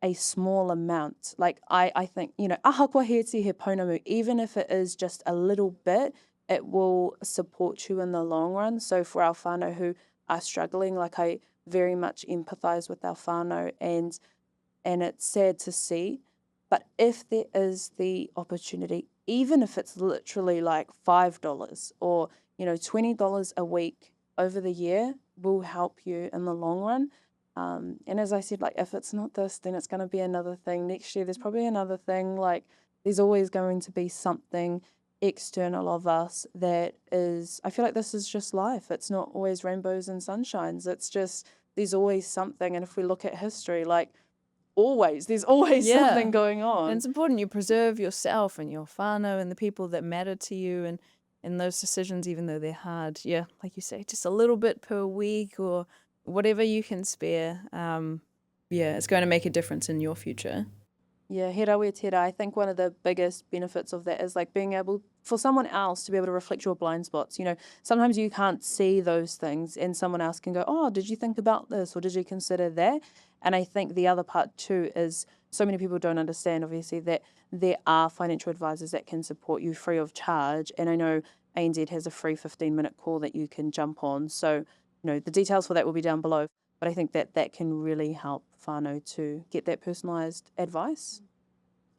a small amount, like I think, ahakwa he iti he pounamu, even if it is just a little bit, it will support you in the long run. So for our whānau who are struggling, like, I very much empathize with our whānau, and it's sad to see. But if there is the opportunity, even if it's literally like $5 or, $20 a week over the year, will help you in the long run. And as I said, like, if it's not this, then it's going to be another thing. Next year, there's probably another thing. Like, there's always going to be something, external of us that is, I feel like this is just life. It's not always rainbows and sunshines. It's just, there's always something. And if we look at history, like there's always something going on. And it's important you preserve yourself and your whānau and the people that matter to you, and in those decisions, even though they're hard. Yeah, like you say, just a little bit per week or whatever you can spare. It's going to make a difference in your future. Yeah, he rawe tērā. I think one of the biggest benefits of that is like being able, for someone else to be able to reflect your blind spots. You know, sometimes you can't see those things and someone else can go, oh, did you think about this or did you consider that? And I think the other part too is so many people don't understand, obviously, that there are financial advisors that can support you free of charge. And I know ANZ has a free 15-minute call that you can jump on. So, you know, the details for that will be down below. But I think that can really help whānau to get that personalised advice.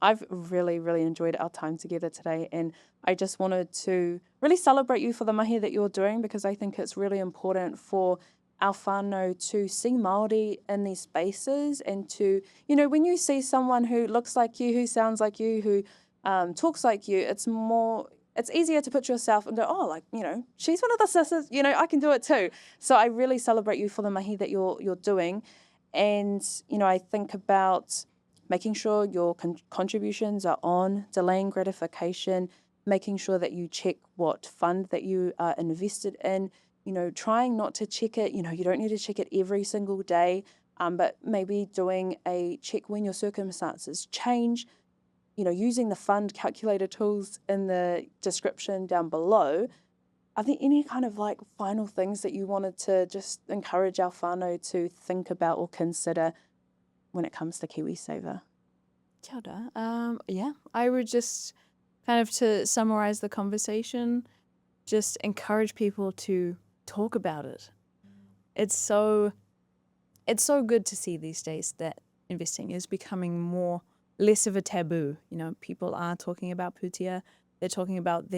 I've really, really enjoyed our time together today, and I just wanted to really celebrate you for the mahi that you're doing, because I think it's really important for our whānau to see Māori in these spaces and to, you know, when you see someone who looks like you, who sounds like you, who talks like you, it's easier to put yourself and go, oh, like, you know, she's one of the sisters, you know, I can do it too. So I really celebrate you for the mahi that you're doing. And, you know, I think about making sure your contributions are on, delaying gratification, making sure that you check what fund that you are invested in, you know, trying not to check it. You know, you don't need to check it every single day, but maybe doing a check when your circumstances change. You know, using the fund calculator tools in the description down below. Are there any kind of like final things that you wanted to just encourage our whānau to think about or consider when it comes to KiwiSaver? Kia ora. I would just kind of, to summarize the conversation, just encourage people to talk about it. It's so good to see these days that investing is becoming less of a taboo. You know, people are talking about putia, they're talking about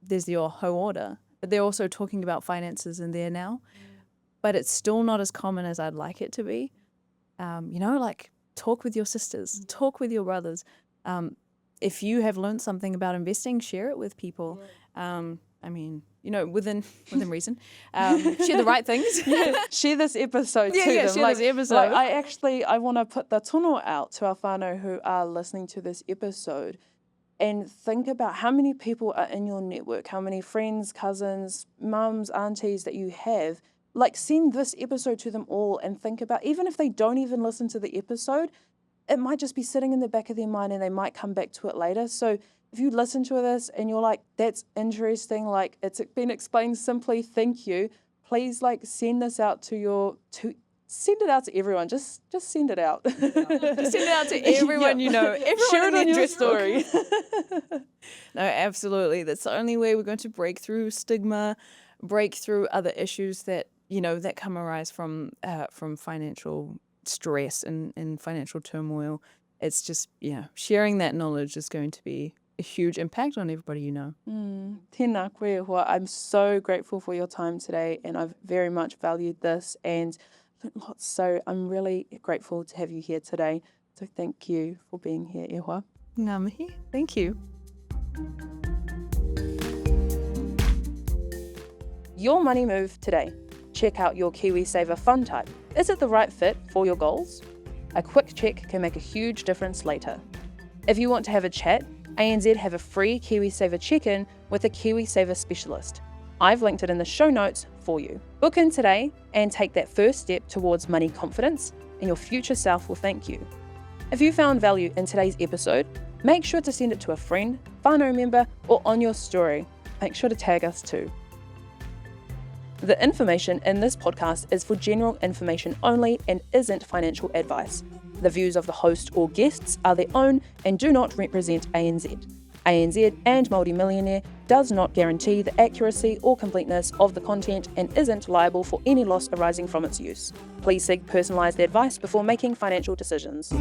there's your hauora, but they're also talking about finances in there now. But it's still not as common as I'd like it to be. You know, like talk with your sisters, talk with your brothers. If you have learned something about investing, share it with people. I mean, you know, within reason. Share the right things. Share this episode to them. Share this episode. I want to put the tono out to our whānau who are listening to this episode and think about how many people are in your network, how many friends, cousins, mums, aunties that you have. Like, send this episode to them all and think about, even if they don't even listen to the episode, it might just be sitting in the back of their mind and they might come back to it later. So if you listen to this and you're like, that's interesting, like it's been explained simply, thank you, please like send this out send it out to everyone. Just send it out. Just send it out to everyone you know. Everyone share it on your story. No, absolutely. That's the only way we're going to break through stigma, break through other issues that, you know, that come arise from financial stress and financial turmoil. It's just, sharing that knowledge is going to be a huge impact on everybody you know. Tēnā koe hoa. I'm so grateful for your time today, and I've very much valued this and learned lots. So I'm really grateful to have you here today. So thank you for being here, e hoa. Ngā mihi. Thank you. Your money move today. Check out your KiwiSaver fund type. Is it the right fit for your goals? A quick check can make a huge difference later. If you want to have a chat, ANZ have a free KiwiSaver check-in with a KiwiSaver specialist. I've linked it in the show notes for you. Book in today and take that first step towards money confidence, and your future self will thank you. If you found value in today's episode, make sure to send it to a friend, whānau member, or on your story. Make sure to tag us too. The information in this podcast is for general information only and isn't financial advice. The views of the host or guests are their own and do not represent ANZ. ANZ and Māori Millionaire does not guarantee the accuracy or completeness of the content and isn't liable for any loss arising from its use. Please seek personalised advice before making financial decisions.